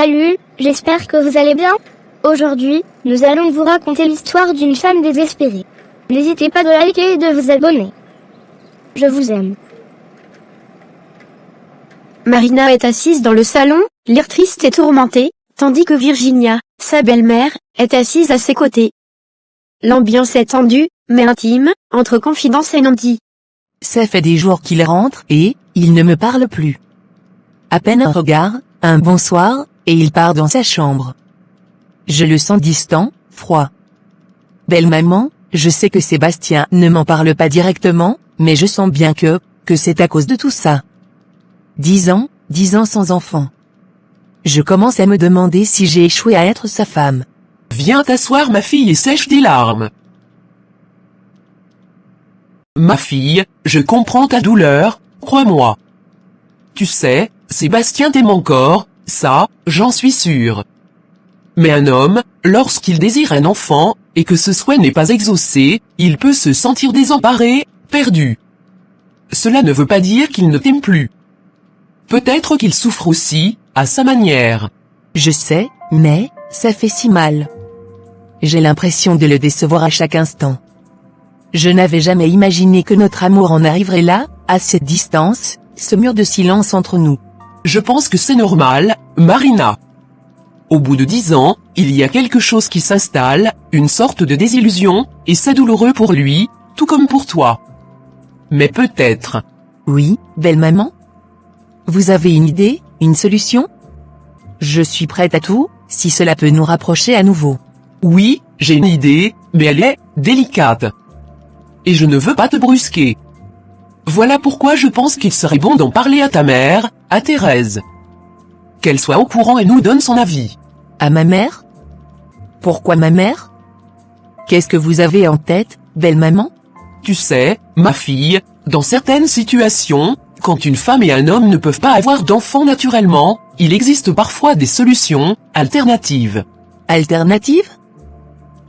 Salut, j'espère que vous allez bien. Aujourd'hui, nous allons vous raconter l'histoire d'une femme désespérée. N'hésitez pas de liker et de vous abonner. Je vous aime. Marina est assise dans le salon, l'air triste et tourmentée, tandis que Virginia, sa belle-mère, est assise à ses côtés. L'ambiance est tendue, mais intime, entre confidence et non-dit. Ça fait des jours qu'il rentre et il ne me parle plus. À peine un regard, un bonsoir, et il part dans sa chambre. Je le sens distant, froid. Belle maman, je sais que Sébastien ne m'en parle pas directement, mais je sens bien que c'est à cause de tout ça. 10 ans sans enfant. Je commence à me demander si j'ai échoué à être sa femme. Viens t'asseoir ma fille et sèche tes larmes. Ma fille, je comprends ta douleur, crois-moi. Tu sais, Sébastien t'aime encore, ça, j'en suis sûr. Mais un homme, lorsqu'il désire un enfant, et que ce souhait n'est pas exaucé, il peut se sentir désemparé, perdu. Cela ne veut pas dire qu'il ne t'aime plus. Peut-être qu'il souffre aussi, à sa manière. Je sais, mais ça fait si mal. J'ai l'impression de le décevoir à chaque instant. Je n'avais jamais imaginé que notre amour en arriverait là, à cette distance, ce mur de silence entre nous. Je pense que c'est normal, Marina. Au bout de 10 ans, il y a quelque chose qui s'installe, une sorte de désillusion, et c'est douloureux pour lui, tout comme pour toi. Mais peut-être. Oui, belle maman? Vous avez une idée, une solution? Je suis prête à tout, si cela peut nous rapprocher à nouveau. Oui, j'ai une idée, mais elle est délicate. Et je ne veux pas te brusquer. Voilà pourquoi je pense qu'il serait bon d'en parler à ta mère, à Thérèse. Qu'elle soit au courant et nous donne son avis. À ma mère? Pourquoi ma mère? Qu'est-ce que vous avez en tête, belle maman? Tu sais, ma fille, dans certaines situations, quand une femme et un homme ne peuvent pas avoir d'enfants naturellement, il existe parfois des solutions alternatives. Alternatives?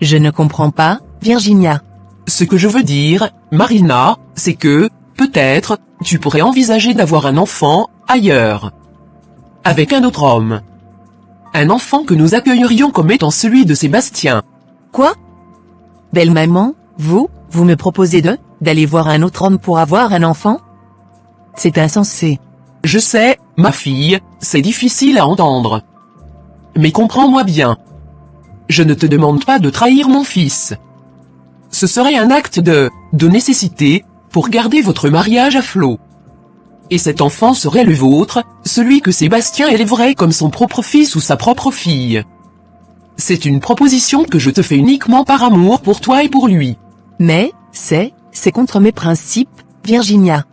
Je ne comprends pas, Virginia. Ce que je veux dire, Marina, c'est que, peut-être, tu pourrais envisager d'avoir un enfant, ailleurs. Avec un autre homme. Un enfant que nous accueillerions comme étant celui de Sébastien. Quoi? Belle maman, vous me proposez d'aller voir un autre homme pour avoir un enfant? C'est insensé. Je sais, ma fille, c'est difficile à entendre. Mais comprends-moi bien. Je ne te demande pas de trahir mon fils. Ce serait un acte de nécessité, pour garder votre mariage à flot. Et cet enfant serait le vôtre, celui que Sébastien élèverait comme son propre fils ou sa propre fille. C'est une proposition que je te fais uniquement par amour pour toi et pour lui. Mais, c'est contre mes principes, Virginia.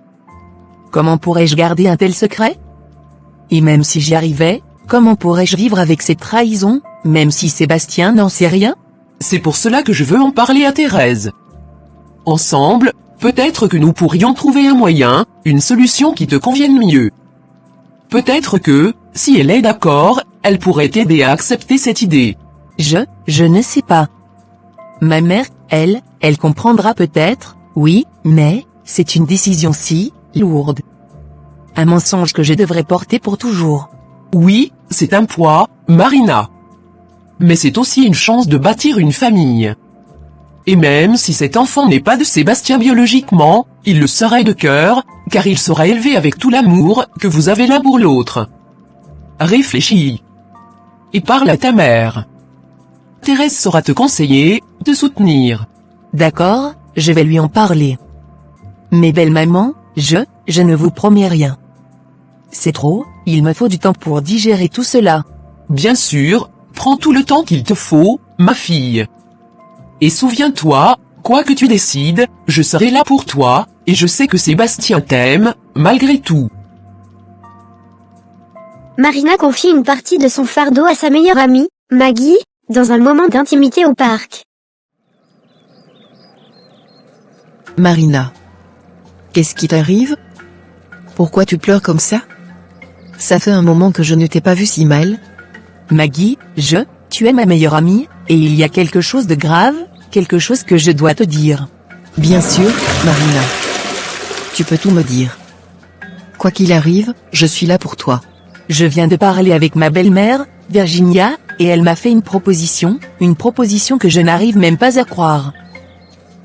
Comment pourrais-je garder un tel secret? Et même si j'y arrivais, comment pourrais-je vivre avec cette trahison, même si Sébastien n'en sait rien? C'est pour cela que je veux en parler à Thérèse. Ensemble, peut-être que nous pourrions trouver un moyen, une solution qui te convienne mieux. Peut-être que, si elle est d'accord, elle pourrait t'aider à accepter cette idée. Je ne sais pas. Ma mère, elle comprendra peut-être, oui, mais, c'est une décision si lourde. Un mensonge que je devrais porter pour toujours. Oui, c'est un poids, Marina. Mais c'est aussi une chance de bâtir une famille. Et même si cet enfant n'est pas de Sébastien biologiquement, il le serait de cœur, car il sera élevé avec tout l'amour que vous avez l'un pour l'autre. Réfléchis. Et parle à ta mère. Thérèse saura te conseiller, te soutenir. D'accord, je vais lui en parler. Mais belle maman, je ne vous promets rien. C'est trop, il me faut du temps pour digérer tout cela. Bien sûr, prends tout le temps qu'il te faut, ma fille. Et souviens-toi, quoi que tu décides, je serai là pour toi, et je sais que Sébastien t'aime, malgré tout. Marina confie une partie de son fardeau à sa meilleure amie, Maggie, dans un moment d'intimité au parc. Marina. Qu'est-ce qui t'arrive? Pourquoi tu pleures comme ça? Ça fait un moment que je ne t'ai pas vu si mal. Maggie, tu es ma meilleure amie, et il y a quelque chose de grave, quelque chose que je dois te dire. Bien sûr, Marina. Tu peux tout me dire. Quoi qu'il arrive, je suis là pour toi. Je viens de parler avec ma belle-mère, Virginia, et elle m'a fait une proposition que je n'arrive même pas à croire.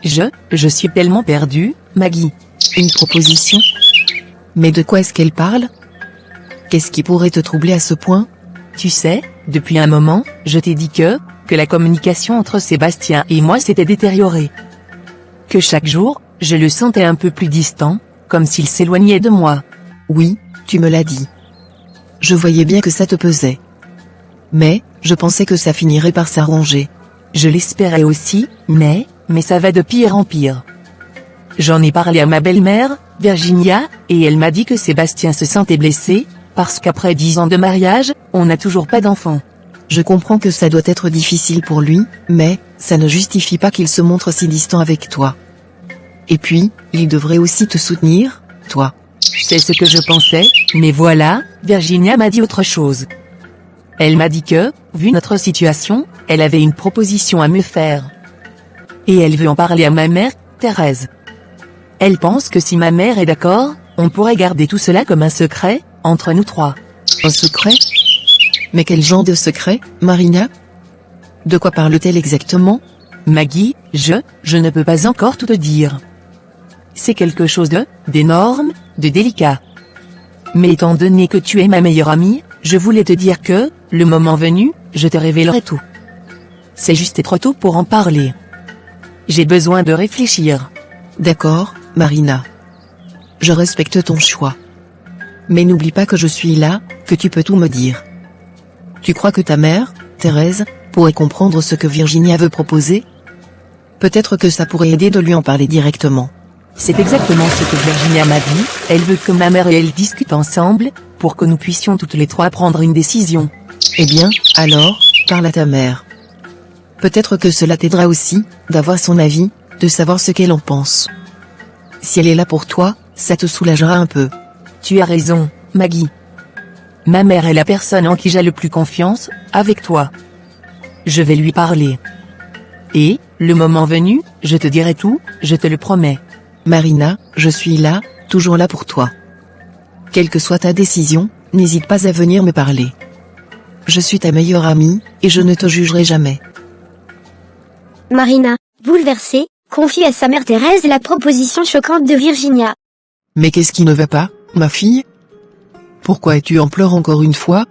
Je suis tellement perdue, Maggie. Une proposition? Mais de quoi est-ce qu'elle parle? Qu'est-ce qui pourrait te troubler à ce point? Tu sais, depuis un moment, je t'ai dit que la communication entre Sébastien et moi s'était détériorée. Que chaque jour, je le sentais un peu plus distant, comme s'il s'éloignait de moi. Oui, tu me l'as dit. Je voyais bien que ça te pesait. Mais, je pensais que ça finirait par s'arranger. Je l'espérais aussi, mais ça va de pire en pire. J'en ai parlé à ma belle-mère, Virginia, et elle m'a dit que Sébastien se sentait blessé, parce qu'après 10 ans de mariage, on n'a toujours pas d'enfant. Je comprends que ça doit être difficile pour lui, mais, ça ne justifie pas qu'il se montre si distant avec toi. Et puis, il devrait aussi te soutenir, toi. C'est ce que je pensais, mais voilà, Virginia m'a dit autre chose. Elle m'a dit que, vu notre situation, elle avait une proposition à me faire. Et elle veut en parler à ma mère, Thérèse. Elle pense que si ma mère est d'accord, on pourrait garder tout cela comme un secret, entre nous trois. Un secret? Mais quel genre de secret, Marina? De quoi parle-t-elle exactement? Maggie, je ne peux pas encore tout te dire. C'est quelque chose d'énorme, de délicat. Mais étant donné que tu es ma meilleure amie, je voulais te dire que, le moment venu, je te révélerai tout. C'est juste trop tôt pour en parler. J'ai besoin de réfléchir. D'accord, Marina. Je respecte ton choix. Mais n'oublie pas que je suis là, que tu peux tout me dire. Tu crois que ta mère, Thérèse, pourrait comprendre ce que Virginia veut proposer? Peut-être que ça pourrait aider de lui en parler directement. C'est exactement ce que Virginia m'a dit, elle veut que ma mère et elle discutent ensemble, pour que nous puissions toutes les trois prendre une décision. Eh bien, alors, parle à ta mère. Peut-être que cela t'aidera aussi, d'avoir son avis, de savoir ce qu'elle en pense. Si elle est là pour toi, ça te soulagera un peu. Tu as raison, Maggie. Ma mère est la personne en qui j'ai le plus confiance, avec toi. Je vais lui parler. Et, le moment venu, je te dirai tout, je te le promets. Marina, je suis là, toujours là pour toi. Quelle que soit ta décision, n'hésite pas à venir me parler. Je suis ta meilleure amie, et je ne te jugerai jamais. Marina, bouleversée, confie à sa mère Thérèse la proposition choquante de Virginia. Mais qu'est-ce qui ne va pas, ma fille? Pourquoi es-tu en pleurs encore une fois?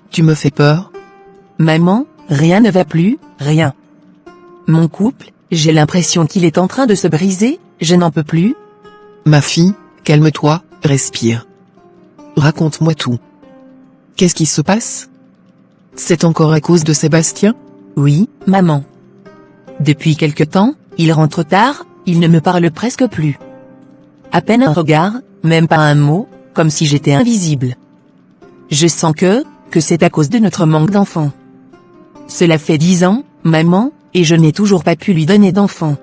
Tu me fais peur. Maman, rien ne va plus, rien. Mon couple, j'ai l'impression qu'il est en train de se briser, je n'en peux plus. Ma fille, calme-toi, respire. Raconte-moi tout. Qu'est-ce qui se passe? C'est encore à cause de Sébastien? Oui, maman. Depuis quelque temps, il rentre tard, il ne me parle presque plus. À peine un regard, même pas un mot, comme si j'étais invisible. Je sens que c'est à cause de notre manque d'enfants. Cela fait 10 ans, maman, et je n'ai toujours pas pu lui donner d'enfants.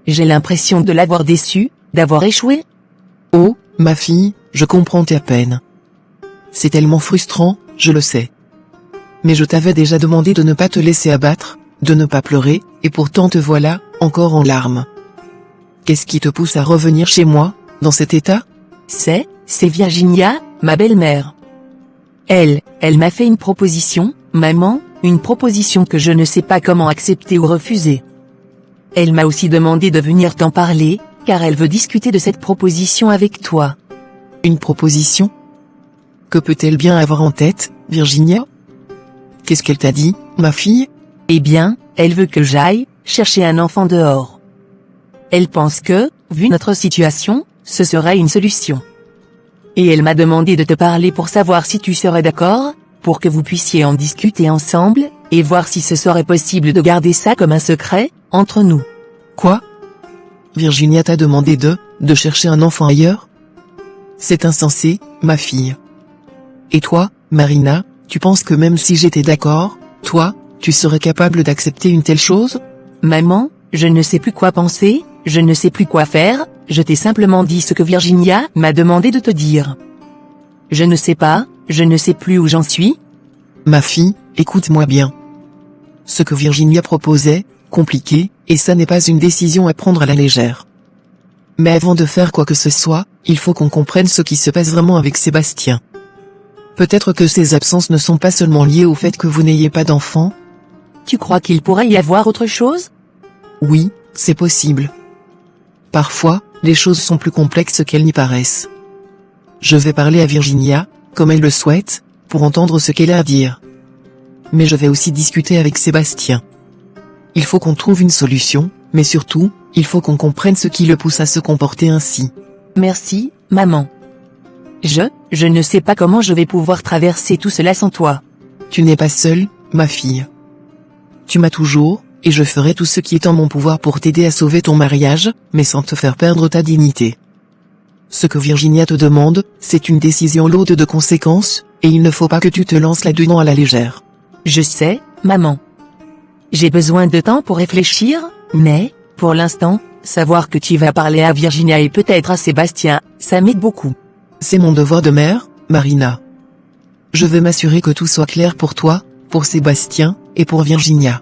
J'ai l'impression de l'avoir déçu, d'avoir échoué. Oh, ma fille, je comprends ta peine. C'est tellement frustrant, je le sais. Mais je t'avais déjà demandé de ne pas te laisser abattre, de ne pas pleurer, et pourtant te voilà, encore en larmes. Qu'est-ce qui te pousse à revenir chez moi, dans cet état? C'est Virginia, ma belle-mère. Elle m'a fait une proposition, maman, une proposition que je ne sais pas comment accepter ou refuser. Elle m'a aussi demandé de venir t'en parler, car elle veut discuter de cette proposition avec toi. Une proposition? Que peut-elle bien avoir en tête, Virginia? Qu'est-ce qu'elle t'a dit, ma fille? Eh bien, elle veut que j'aille chercher un enfant dehors. Elle pense que, vu notre situation, ce serait une solution. Et elle m'a demandé de te parler pour savoir si tu serais d'accord, pour que vous puissiez en discuter ensemble, et voir si ce serait possible de garder ça comme un secret, entre nous. Quoi? Virginia t'a demandé de chercher un enfant ailleurs? C'est insensé, ma fille. Et toi, Marina, tu penses que même si j'étais d'accord, toi, tu serais capable d'accepter une telle chose? Maman, je ne sais plus quoi penser, je ne sais plus quoi faire, je t'ai simplement dit ce que Virginia m'a demandé de te dire. Je ne sais pas, je ne sais plus où j'en suis. Ma fille, écoute-moi bien. Ce que Virginia proposait, compliqué, et ça n'est pas une décision à prendre à la légère. Mais avant de faire quoi que ce soit, il faut qu'on comprenne ce qui se passe vraiment avec Sébastien. Peut-être que ces absences ne sont pas seulement liées au fait que vous n'ayez pas d'enfant? Tu crois qu'il pourrait y avoir autre chose? Oui, c'est possible. Parfois, les choses sont plus complexes qu'elles n'y paraissent. Je vais parler à Virginia, comme elle le souhaite, pour entendre ce qu'elle a à dire. Mais je vais aussi discuter avec Sébastien. Il faut qu'on trouve une solution, mais surtout, il faut qu'on comprenne ce qui le pousse à se comporter ainsi. Merci, maman. Je ne sais pas comment je vais pouvoir traverser tout cela sans toi. Tu n'es pas seule, ma fille. Tu m'as toujours, et je ferai tout ce qui est en mon pouvoir pour t'aider à sauver ton mariage, mais sans te faire perdre ta dignité. Ce que Virginia te demande, c'est une décision lourde de conséquences, et il ne faut pas que tu te lances là-dedans à la légère. Je sais, maman. J'ai besoin de temps pour réfléchir, mais, pour l'instant, savoir que tu vas parler à Virginia et peut-être à Sébastien, ça m'aide beaucoup. C'est mon devoir de mère, Marina. Je veux m'assurer que tout soit clair pour toi, pour Sébastien, et pour Virginia.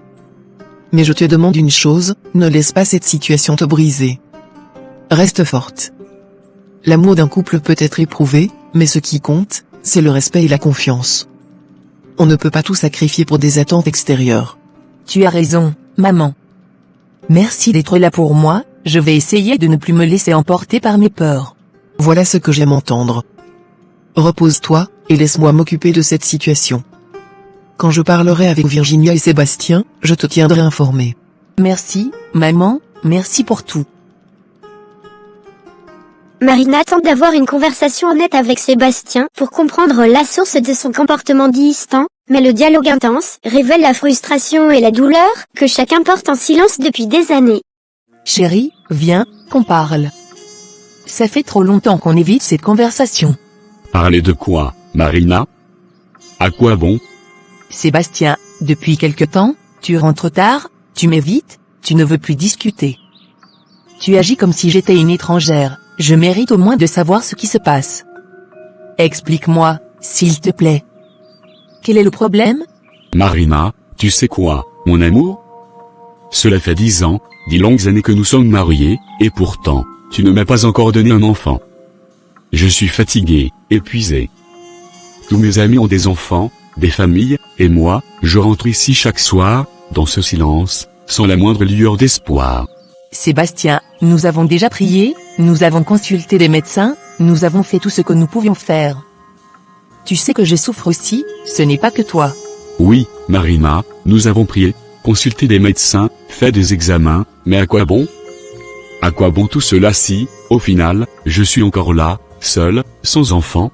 Mais je te demande une chose, ne laisse pas cette situation te briser. Reste forte. L'amour d'un couple peut être éprouvé, mais ce qui compte, c'est le respect et la confiance. On ne peut pas tout sacrifier pour des attentes extérieures. Tu as raison, maman. Merci d'être là pour moi, je vais essayer de ne plus me laisser emporter par mes peurs. Voilà ce que j'aime entendre. Repose-toi, et laisse-moi m'occuper de cette situation. Quand je parlerai avec Virginia et Sébastien, je te tiendrai informé. Merci, maman, merci pour tout. Marina tente d'avoir une conversation honnête avec Sébastien pour comprendre la source de son comportement distant, mais le dialogue intense révèle la frustration et la douleur que chacun porte en silence depuis des années. Chérie, viens, qu'on parle. Ça fait trop longtemps qu'on évite cette conversation. Parler de quoi, Marina? À quoi bon? Sébastien, depuis quelque temps, tu rentres tard, tu m'évites, tu ne veux plus discuter. Tu agis comme si j'étais une étrangère, je mérite au moins de savoir ce qui se passe. Explique-moi, s'il te plaît. Quel est le problème? Marina, tu sais quoi, mon amour? Cela fait 10 ans, 10 longues années que nous sommes mariés, et pourtant, tu ne m'as pas encore donné un enfant. Je suis fatigué, épuisé. Tous mes amis ont des enfants, des familles, et moi, je rentre ici chaque soir, dans ce silence, sans la moindre lueur d'espoir. Sébastien, nous avons déjà prié, nous avons consulté des médecins, nous avons fait tout ce que nous pouvions faire. Tu sais que je souffre aussi, ce n'est pas que toi. Oui, Marina, nous avons prié, consulté des médecins, fait des examens, mais à quoi bon? À quoi bon tout cela si, au final, je suis encore là, seul, sans enfant?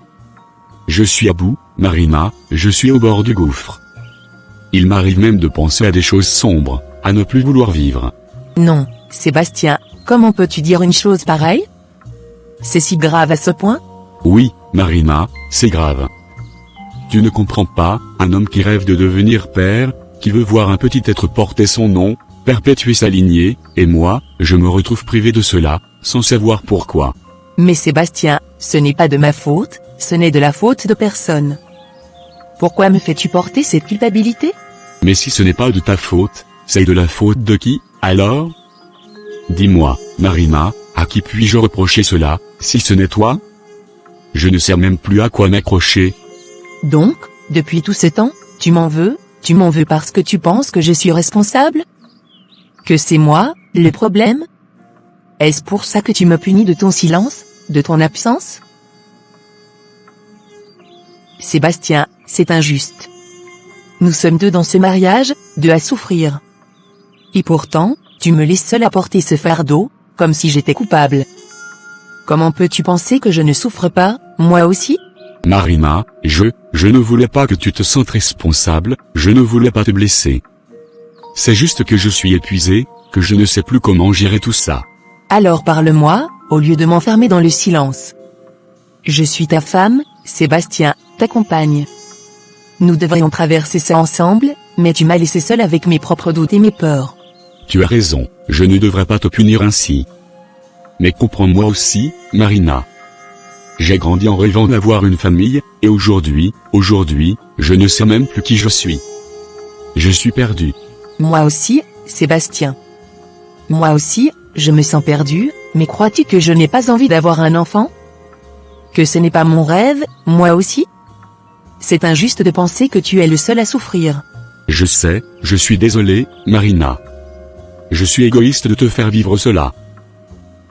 Je suis à bout, Marina, je suis au bord du gouffre. Il m'arrive même de penser à des choses sombres, à ne plus vouloir vivre. Non, Sébastien, comment peux-tu dire une chose pareille? C'est si grave à ce point? Oui, Marina, c'est grave. Tu ne comprends pas, un homme qui rêve de devenir père, qui veut voir un petit être porter son nom, perpétuer sa lignée, et moi, je me retrouve privé de cela, sans savoir pourquoi. Mais Sébastien, ce n'est pas de ma faute, ce n'est de la faute de personne. Pourquoi me fais-tu porter cette culpabilité? Mais si ce n'est pas de ta faute, c'est de la faute de qui, alors? Dis-moi, Marina, à qui puis-je reprocher cela, si ce n'est toi? Je ne sais même plus à quoi m'accrocher. Donc, depuis tout ce temps, tu m'en veux parce que tu penses que je suis responsable? Que c'est moi, le problème? Est-ce pour ça que tu me punis de ton silence, de ton absence? Sébastien, c'est injuste. Nous sommes deux dans ce mariage, deux à souffrir. Et pourtant, tu me laisses seul à porter ce fardeau, comme si j'étais coupable. Comment peux-tu penser que je ne souffre pas, moi aussi? Marina, je ne voulais pas que tu te sentes responsable, je ne voulais pas te blesser. C'est juste que je suis épuisé, que je ne sais plus comment gérer tout ça. Alors parle-moi, au lieu de m'enfermer dans le silence. Je suis ta femme, Sébastien, ta compagne. Nous devrions traverser ça ensemble, mais tu m'as laissé seul avec mes propres doutes et mes peurs. Tu as raison, je ne devrais pas te punir ainsi. Mais comprends-moi aussi, Marina. J'ai grandi en rêvant d'avoir une famille, et aujourd'hui, je ne sais même plus qui je suis. Je suis perdu. Moi aussi, Sébastien. Moi aussi, je me sens perdu, mais crois-tu que je n'ai pas envie d'avoir un enfant? Que ce n'est pas mon rêve, moi aussi? C'est injuste de penser que tu es le seul à souffrir. Je sais, je suis désolé, Marina. Je suis égoïste de te faire vivre cela.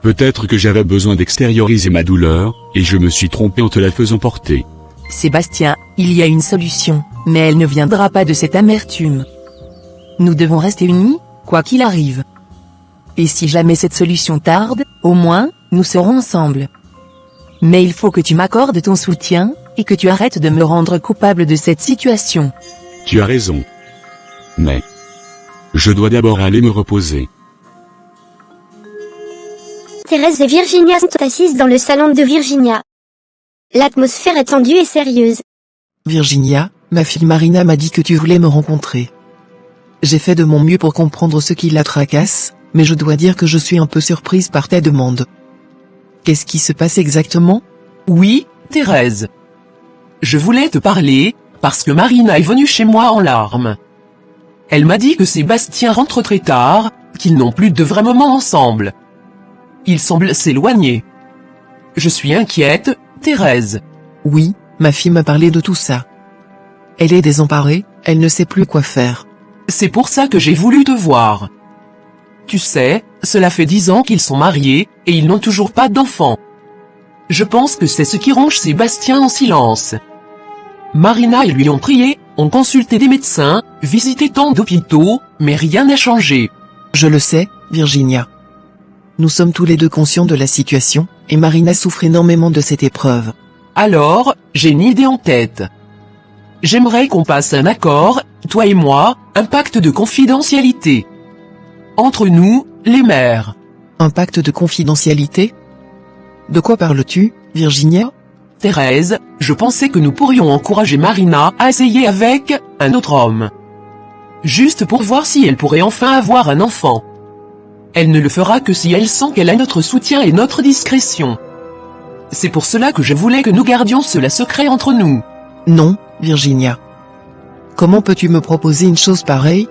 Peut-être que j'avais besoin d'extérioriser ma douleur, et je me suis trompé en te la faisant porter. Sébastien, il y a une solution, mais elle ne viendra pas de cette amertume. Nous devons rester unis, quoi qu'il arrive. Et si jamais cette solution tarde, au moins, nous serons ensemble. Mais il faut que tu m'accordes ton soutien, et que tu arrêtes de me rendre coupable de cette situation. Tu as raison. Mais je dois d'abord aller me reposer. Thérèse et Virginia sont assises dans le salon de Virginia. L'atmosphère est tendue et sérieuse. Virginia, ma fille Marina m'a dit que tu voulais me rencontrer. J'ai fait de mon mieux pour comprendre ce qui la tracasse, mais je dois dire que je suis un peu surprise par ta demande. Qu'est-ce qui se passe exactement? Oui, Thérèse. Je voulais te parler, parce que Marina est venue chez moi en larmes. Elle m'a dit que Sébastien rentre très tard, qu'ils n'ont plus de vrais moments ensemble. Il semble s'éloigner. Je suis inquiète, Thérèse. Oui, ma fille m'a parlé de tout ça. Elle est désemparée, elle ne sait plus quoi faire. C'est pour ça que j'ai voulu te voir. Tu sais, cela fait 10 ans qu'ils sont mariés, et ils n'ont toujours pas d'enfants. Je pense que c'est ce qui ronge Sébastien en silence. Marina et lui ont prié, ont consulté des médecins, visité tant d'hôpitaux, mais rien n'a changé. Je le sais, Virginia. Nous sommes tous les deux conscients de la situation, et Marina souffre énormément de cette épreuve. Alors, j'ai une idée en tête. J'aimerais qu'on passe un accord, toi et moi, un pacte de confidentialité. Entre nous, les mères. Un pacte de confidentialité? De quoi parles-tu, Virginia? Thérèse, je pensais que nous pourrions encourager Marina à essayer avec un autre homme. Juste pour voir si elle pourrait enfin avoir un enfant. Elle ne le fera que si elle sent qu'elle a notre soutien et notre discrétion. C'est pour cela que je voulais que nous gardions cela secret entre nous. Non, Virginia. Comment peux-tu me proposer une chose pareille?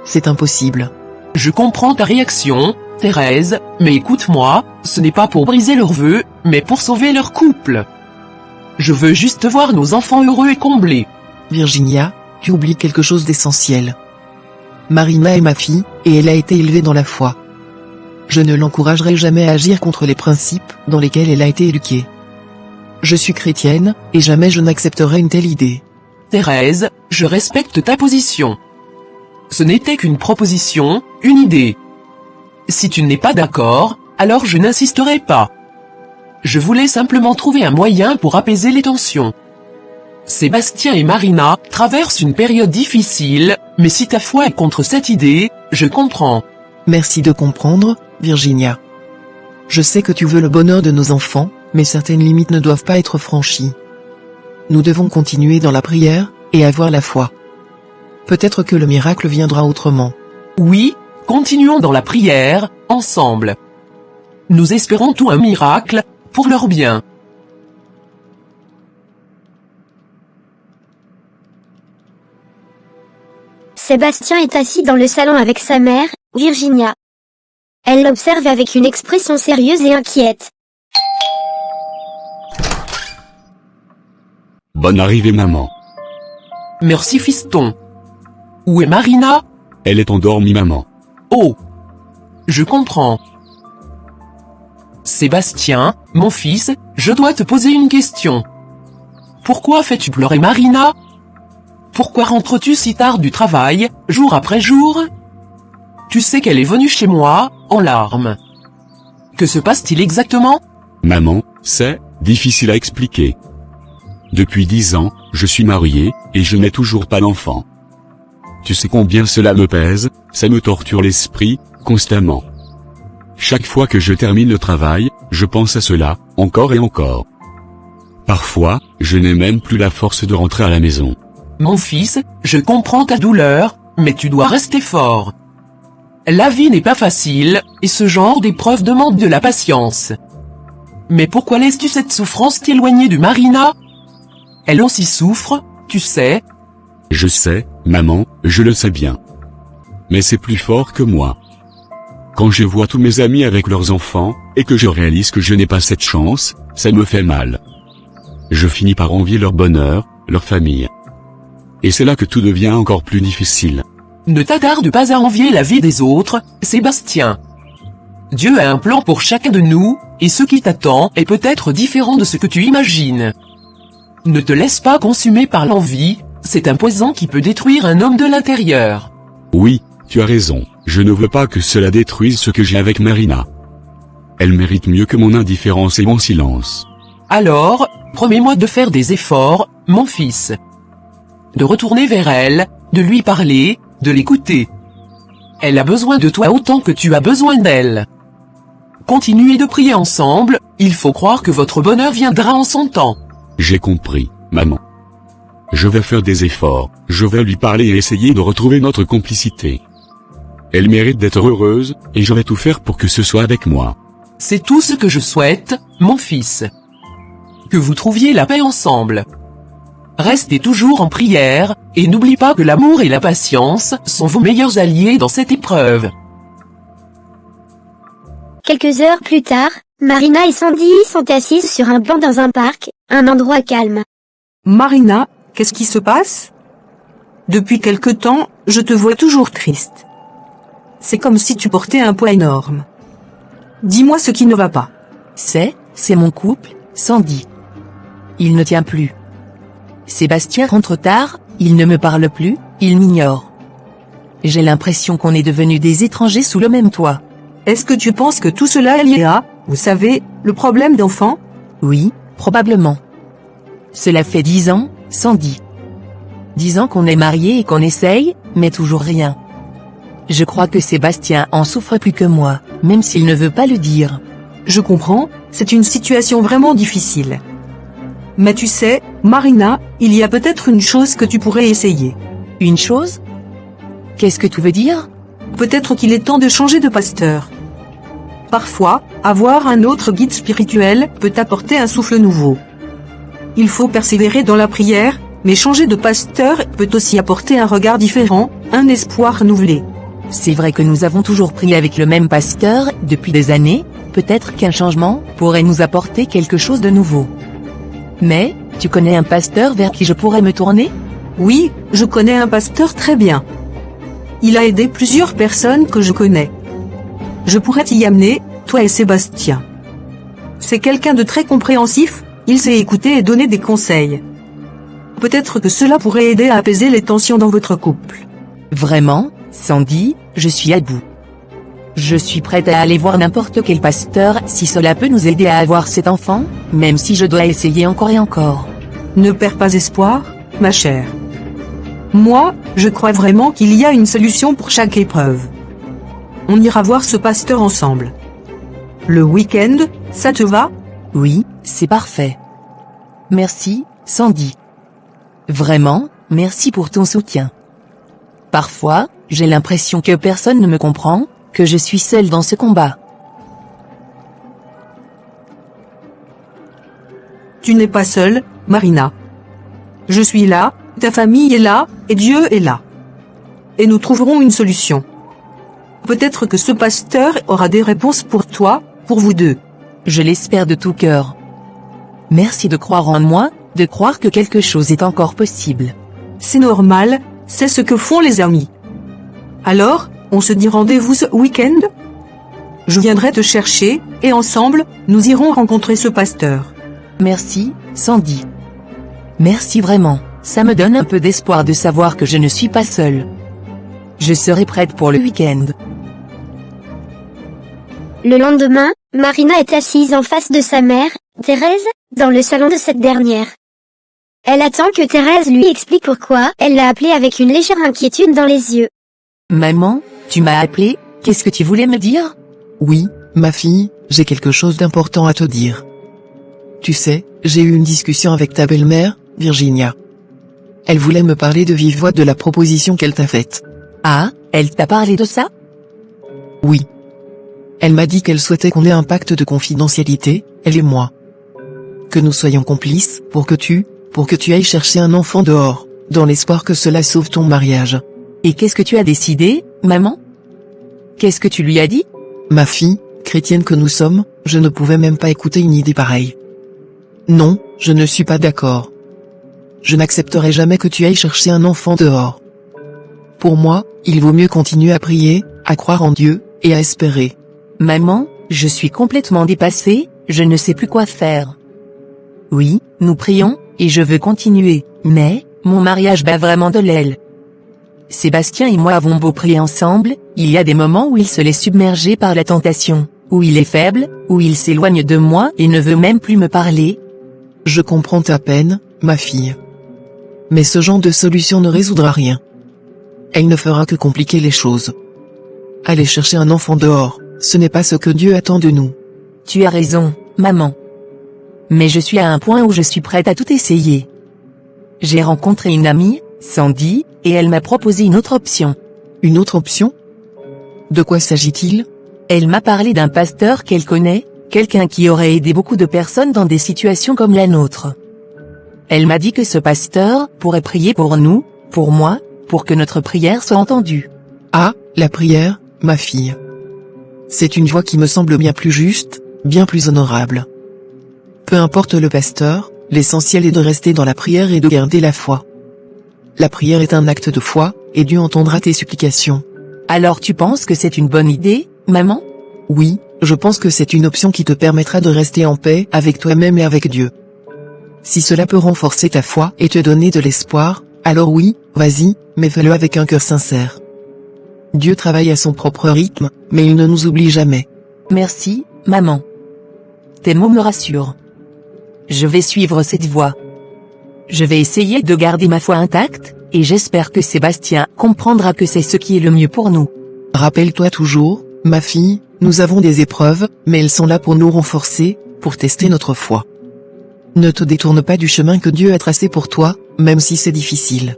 C'est impossible. Je comprends ta réaction, Thérèse, mais écoute-moi, ce n'est pas pour briser leurs vœux, mais pour sauver leur couple. Je veux juste voir nos enfants heureux et comblés. Virginia, tu oublies quelque chose d'essentiel. Marina est ma fille, et elle a été élevée dans la foi. Je ne l'encouragerai jamais à agir contre les principes dans lesquels elle a été éduquée. Je suis chrétienne, et jamais je n'accepterai une telle idée. Thérèse, je respecte ta position. Ce n'était qu'une proposition, une idée. Si tu n'es pas d'accord, alors je n'insisterai pas. Je voulais simplement trouver un moyen pour apaiser les tensions. Sébastien et Marina traversent une période difficile, mais si ta foi est contre cette idée, je comprends. Merci de comprendre, Virginia. Je sais que tu veux le bonheur de nos enfants, mais certaines limites ne doivent pas être franchies. Nous devons continuer dans la prière, et avoir la foi. Peut-être que le miracle viendra autrement. Oui, continuons dans la prière, ensemble. Nous espérons tout un miracle, pour leur bien. Sébastien est assis dans le salon avec sa mère, Virginia. Elle l'observe avec une expression sérieuse et inquiète. Bonne arrivée maman. Merci fiston. Où est Marina? Elle est endormie maman. Oh! Je comprends. Sébastien, mon fils, je dois te poser une question. Pourquoi fais-tu pleurer Marina? Pourquoi rentres-tu si tard du travail, jour après jour? Tu sais qu'elle est venue chez moi, en larmes. Que se passe-t-il exactement? Maman, c'est difficile à expliquer. Depuis 10 ans, je suis marié, et je n'ai toujours pas d'enfant. Tu sais combien cela me pèse, ça me torture l'esprit, constamment. Chaque fois que je termine le travail, je pense à cela, encore et encore. Parfois, je n'ai même plus la force de rentrer à la maison. Mon fils, je comprends ta douleur, mais tu dois rester fort. La vie n'est pas facile, et ce genre d'épreuve demande de la patience. Mais pourquoi laisses-tu cette souffrance t'éloigner de Marina? Elle aussi souffre, tu sais. Je sais, maman, je le sais bien. Mais c'est plus fort que moi. Quand je vois tous mes amis avec leurs enfants, et que je réalise que je n'ai pas cette chance, ça me fait mal. Je finis par envier leur bonheur, leur famille. Et c'est là que tout devient encore plus difficile. Ne t'attarde pas à envier la vie des autres, Sébastien. Dieu a un plan pour chacun de nous, et ce qui t'attend est peut-être différent de ce que tu imagines. Ne te laisse pas consumer par l'envie, c'est un poison qui peut détruire un homme de l'intérieur. Oui, tu as raison, je ne veux pas que cela détruise ce que j'ai avec Marina. Elle mérite mieux que mon indifférence et mon silence. Alors, promets-moi de faire des efforts, mon fils. De retourner vers elle, de lui parler, de l'écouter. Elle a besoin de toi autant que tu as besoin d'elle. Continuez de prier ensemble, il faut croire que votre bonheur viendra en son temps. J'ai compris, maman. Je vais faire des efforts, je vais lui parler et essayer de retrouver notre complicité. Elle mérite d'être heureuse, et je vais tout faire pour que ce soit avec moi. C'est tout ce que je souhaite, mon fils. Que vous trouviez la paix ensemble. Restez toujours en prière, et n'oublie pas que l'amour et la patience sont vos meilleurs alliés dans cette épreuve. Quelques heures plus tard, Marina et Sandy sont assises sur un banc dans un parc, un endroit calme. Marina, qu'est-ce qui se passe? Depuis quelque temps, je te vois toujours triste. C'est comme si tu portais un poids énorme. Dis-moi ce qui ne va pas. C'est mon couple, Sandy. Il ne tient plus. Sébastien rentre tard, il ne me parle plus, il m'ignore. J'ai l'impression qu'on est devenus des étrangers sous le même toit. Est-ce que tu penses que tout cela est lié à, vous savez, le problème d'enfant? Oui, probablement. Cela fait 10 ans, Sandy. 10 ans qu'on est mariés et qu'on essaye, mais toujours rien. Je crois que Sébastien en souffre plus que moi, même s'il ne veut pas le dire. Je comprends, c'est une situation vraiment difficile. Mais tu sais, Marina, il y a peut-être une chose que tu pourrais essayer. Une chose? Qu'est-ce que tu veux dire? Peut-être qu'il est temps de changer de pasteur. Parfois, avoir un autre guide spirituel peut apporter un souffle nouveau. Il faut persévérer dans la prière, mais changer de pasteur peut aussi apporter un regard différent, un espoir renouvelé. C'est vrai que nous avons toujours prié avec le même pasteur, depuis des années, peut-être qu'un changement pourrait nous apporter quelque chose de nouveau. Mais, tu connais un pasteur vers qui je pourrais me tourner? Oui, je connais un pasteur très bien. Il a aidé plusieurs personnes que je connais. Je pourrais t'y amener, toi et Sébastien. C'est quelqu'un de très compréhensif, il sait écouter et donner des conseils. Peut-être que cela pourrait aider à apaiser les tensions dans votre couple. Vraiment, Sandy, je suis à bout. Je suis prête à aller voir n'importe quel pasteur si cela peut nous aider à avoir cet enfant, même si je dois essayer encore et encore. Ne perds pas espoir, ma chère. Moi, je crois vraiment qu'il y a une solution pour chaque épreuve. On ira voir ce pasteur ensemble. Le week-end, ça te va? Oui, c'est parfait. Merci, Sandy. Vraiment, merci pour ton soutien. Parfois, j'ai l'impression que personne ne me comprend, que je suis seule dans ce combat. Tu n'es pas seule, Marina. Je suis là, ta famille est là, et Dieu est là. Et nous trouverons une solution. Peut-être que ce pasteur aura des réponses pour toi, pour vous deux. Je l'espère de tout cœur. Merci de croire en moi, de croire que quelque chose est encore possible. C'est normal, c'est ce que font les amis. Alors, on se dit rendez-vous ce week-end? Je viendrai te chercher, et ensemble, nous irons rencontrer ce pasteur. Merci, Sandy. Merci vraiment, ça me donne un peu d'espoir de savoir que je ne suis pas seule. Je serai prête pour le week-end. Le lendemain, Marina est assise en face de sa mère, Thérèse, dans le salon de cette dernière. Elle attend que Thérèse lui explique pourquoi elle l'a appelée avec une légère inquiétude dans les yeux. Maman, tu m'as appelé, qu'est-ce que tu voulais me dire? Oui, ma fille, j'ai quelque chose d'important à te dire. Tu sais, j'ai eu une discussion avec ta belle-mère, Virginia. Elle voulait me parler de vive voix de la proposition qu'elle t'a faite. Ah, elle t'a parlé de ça? Oui. Elle m'a dit qu'elle souhaitait qu'on ait un pacte de confidentialité, elle et moi. Que nous soyons complices, pour que tu ailles chercher un enfant dehors, dans l'espoir que cela sauve ton mariage. Et qu'est-ce que tu as décidé, maman? Qu'est-ce que tu lui as dit? Ma fille, chrétienne que nous sommes, je ne pouvais même pas écouter une idée pareille. Non, je ne suis pas d'accord. je n'accepterai jamais que tu ailles chercher un enfant dehors. Pour moi, il vaut mieux continuer à prier, à croire en Dieu, et à espérer. Maman, je suis complètement dépassée, je ne sais plus quoi faire. Oui, nous prions, et je veux continuer, mais, mon mariage bat vraiment de l'aile. Sébastien et moi avons beau prier ensemble, il y a des moments où il se laisse submerger par la tentation, où il est faible, où il s'éloigne de moi et ne veut même plus me parler. Je comprends ta peine, ma fille. Mais ce genre de solution ne résoudra rien. Elle ne fera que compliquer les choses. Aller chercher un enfant dehors, ce n'est pas ce que Dieu attend de nous. Tu as raison, maman. Mais je suis à un point où je suis prête à tout essayer. J'ai rencontré une amie, Sandy, et elle m'a proposé une autre option. Une autre option? De quoi s'agit-il? Elle m'a parlé d'un pasteur qu'elle connaît, quelqu'un qui aurait aidé beaucoup de personnes dans des situations comme la nôtre. Elle m'a dit que ce pasteur pourrait prier pour nous, pour moi, pour que notre prière soit entendue. Ah, la prière, ma fille. C'est une voie qui me semble bien plus juste, bien plus honorable. Peu importe le pasteur, l'essentiel est de rester dans la prière et de garder la foi. La prière est un acte de foi, et Dieu entendra tes supplications. Alors tu penses que c'est une bonne idée, maman? Oui, je pense que c'est une option qui te permettra de rester en paix avec toi-même et avec Dieu. Si cela peut renforcer ta foi et te donner de l'espoir, alors oui, vas-y, mais fais-le avec un cœur sincère. Dieu travaille à son propre rythme, mais il ne nous oublie jamais. Merci, maman. Tes mots me rassurent. Je vais suivre cette voie. Je vais essayer de garder ma foi intacte, et j'espère que Sébastien comprendra que c'est ce qui est le mieux pour nous. Rappelle-toi toujours, ma fille, nous avons des épreuves, mais elles sont là pour nous renforcer, pour tester notre foi. Ne te détourne pas du chemin que Dieu a tracé pour toi, même si c'est difficile.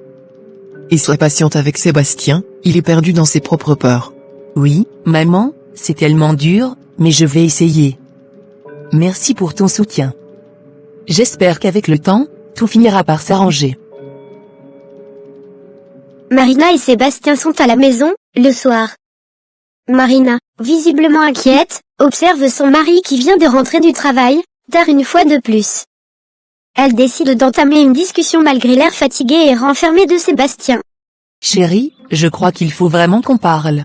Et sois patiente avec Sébastien, il est perdu dans ses propres peurs. Oui, maman, c'est tellement dur, mais je vais essayer. Merci pour ton soutien. J'espère qu'avec le temps, tout finira par s'arranger. Marina et Sébastien sont à la maison, le soir. Marina, visiblement inquiète, observe son mari qui vient de rentrer du travail, tard une fois de plus. Elle décide d'entamer une discussion malgré l'air fatigué et renfermé de Sébastien. Chérie, je crois qu'il faut vraiment qu'on parle.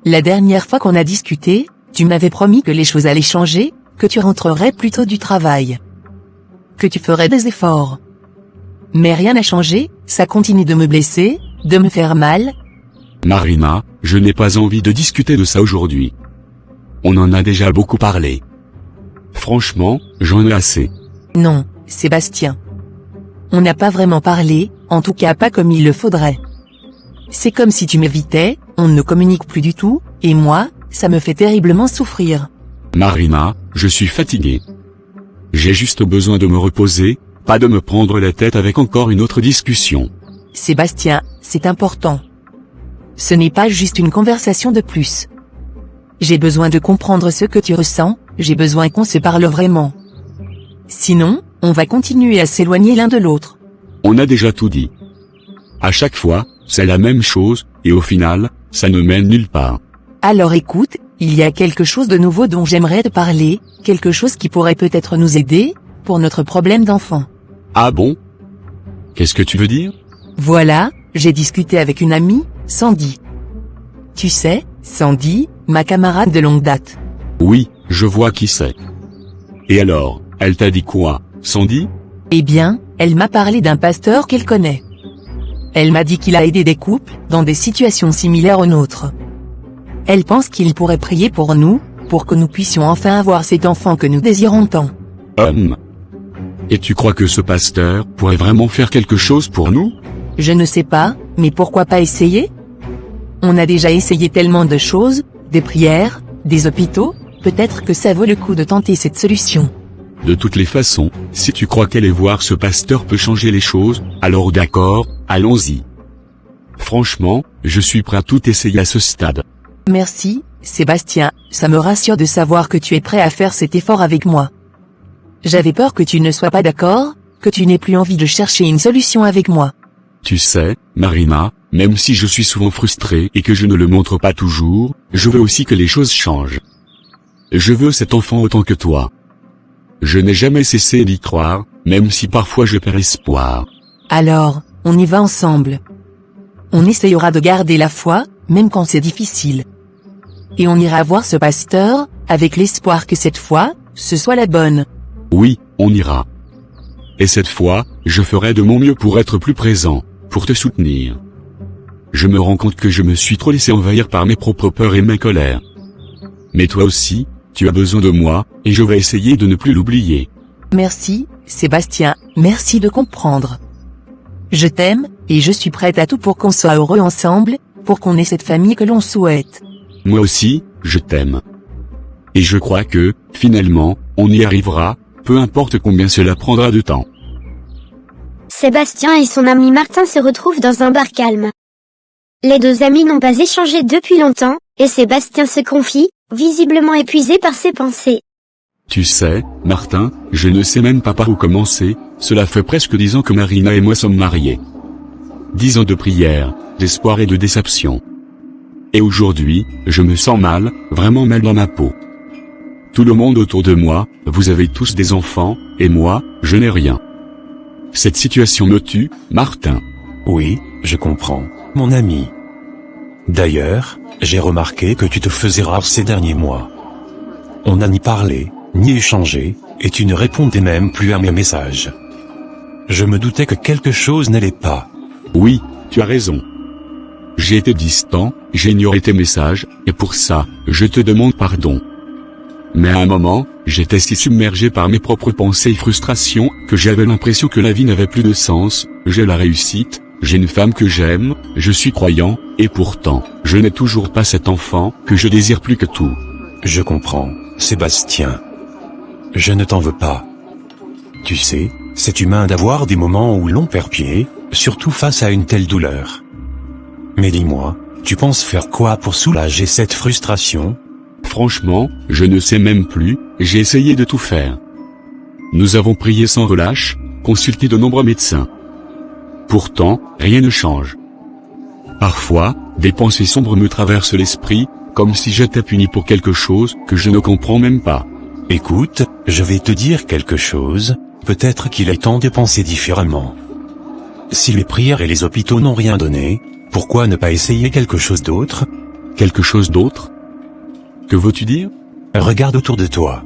La dernière fois qu'on a discuté, tu m'avais promis que les choses allaient changer, que tu rentrerais plus tôt du travail. Que tu ferais des efforts. Mais rien n'a changé, ça continue de me blesser, de me faire mal. Marina, je n'ai pas envie de discuter de ça aujourd'hui. On en a déjà beaucoup parlé. Franchement, j'en ai assez. Non, Sébastien. On n'a pas vraiment parlé, en tout cas pas comme il le faudrait. C'est comme si tu m'évitais, on ne communique plus du tout, et moi, ça me fait terriblement souffrir. Marina, je suis fatigué. J'ai juste besoin de me reposer, pas de me prendre la tête avec encore une autre discussion. Sébastien, c'est important. Ce n'est pas juste une conversation de plus. J'ai besoin de comprendre ce que tu ressens, j'ai besoin qu'on se parle vraiment. Sinon, on va continuer à s'éloigner l'un de l'autre. On a déjà tout dit. À chaque fois, c'est la même chose, et au final, ça ne mène nulle part. Alors écoute, il y a quelque chose de nouveau dont j'aimerais te parler, quelque chose qui pourrait peut-être nous aider, pour notre problème d'enfant. Ah bon? Qu'est-ce que tu veux dire? Voilà, j'ai discuté avec une amie, Sandy. Tu sais, Sandy, ma camarade de longue date. Oui, je vois qui c'est. Et alors, elle t'a dit quoi, Sandy? Eh bien, elle m'a parlé d'un pasteur qu'elle connaît. Elle m'a dit qu'il a aidé des couples, dans des situations similaires aux nôtres. Elle pense qu'il pourrait prier pour nous, pour que nous puissions enfin avoir cet enfant que nous désirons tant. Et tu crois que ce pasteur pourrait vraiment faire quelque chose pour nous? Je ne sais pas, mais pourquoi pas essayer? On a déjà essayé tellement de choses, des prières, des hôpitaux, peut-être que ça vaut le coup de tenter cette solution. De toutes les façons, si tu crois qu'aller voir ce pasteur peut changer les choses, alors d'accord, allons-y. Franchement, je suis prêt à tout essayer à ce stade. Merci, Sébastien, ça me rassure de savoir que tu es prêt à faire cet effort avec moi. J'avais peur que tu ne sois pas d'accord, que tu n'aies plus envie de chercher une solution avec moi. Tu sais, Marina, même si je suis souvent frustré et que je ne le montre pas toujours, je veux aussi que les choses changent. Je veux cet enfant autant que toi. Je n'ai jamais cessé d'y croire, même si parfois je perds espoir. Alors, on y va ensemble. On essayera de garder la foi, même quand c'est difficile. Et on ira voir ce pasteur, avec l'espoir que cette fois, ce soit la bonne. Oui, on ira. Et cette fois, je ferai de mon mieux pour être plus présent, pour te soutenir. Je me rends compte que je me suis trop laissé envahir par mes propres peurs et ma colère. Mais toi aussi, tu as besoin de moi, et je vais essayer de ne plus l'oublier. Merci, Sébastien, merci de comprendre. Je t'aime, et je suis prête à tout pour qu'on soit heureux ensemble, pour qu'on ait cette famille que l'on souhaite. Moi aussi, je t'aime. Et je crois que, finalement, on y arrivera, peu importe combien cela prendra de temps. Sébastien et son ami Martin se retrouvent dans un bar calme. Les deux amis n'ont pas échangé depuis longtemps, et Sébastien se confie, visiblement épuisé par ses pensées. Tu sais, Martin, je ne sais même pas par où commencer, cela fait presque 10 ans que Marina et moi sommes mariés. 10 ans de prière, d'espoir et de déception. Et aujourd'hui, je me sens mal, vraiment mal dans ma peau. Tout le monde autour de moi, vous avez tous des enfants, et moi, je n'ai rien. Cette situation me tue, Martin. Oui, je comprends, mon ami. D'ailleurs, j'ai remarqué que tu te faisais rare ces derniers mois. On n'a ni parlé, ni échangé, et tu ne répondais même plus à mes messages. Je me doutais que quelque chose n'allait pas. Oui, tu as raison. J'ai été distant, j'ai ignoré tes messages, et pour ça, je te demande pardon. Mais à un moment, j'étais si submergé par mes propres pensées et frustrations, que j'avais l'impression que la vie n'avait plus de sens, j'ai la réussite, j'ai une femme que j'aime, je suis croyant, et pourtant, je n'ai toujours pas cet enfant, que je désire plus que tout. Je comprends, Sébastien. Je ne t'en veux pas. Tu sais, c'est humain d'avoir des moments où l'on perd pied, surtout face à une telle douleur. Mais dis-moi, tu penses faire quoi pour soulager cette frustration ? Franchement, je ne sais même plus, j'ai essayé de tout faire. Nous avons prié sans relâche, consulté de nombreux médecins. Pourtant, rien ne change. Parfois, des pensées sombres me traversent l'esprit, comme si j'étais puni pour quelque chose que je ne comprends même pas. Écoute, je vais te dire quelque chose, peut-être qu'il est temps de penser différemment. Si les prières et les hôpitaux n'ont rien donné, pourquoi ne pas essayer quelque chose d'autre ? Quelque chose d'autre ? Que veux-tu dire ? Regarde autour de toi.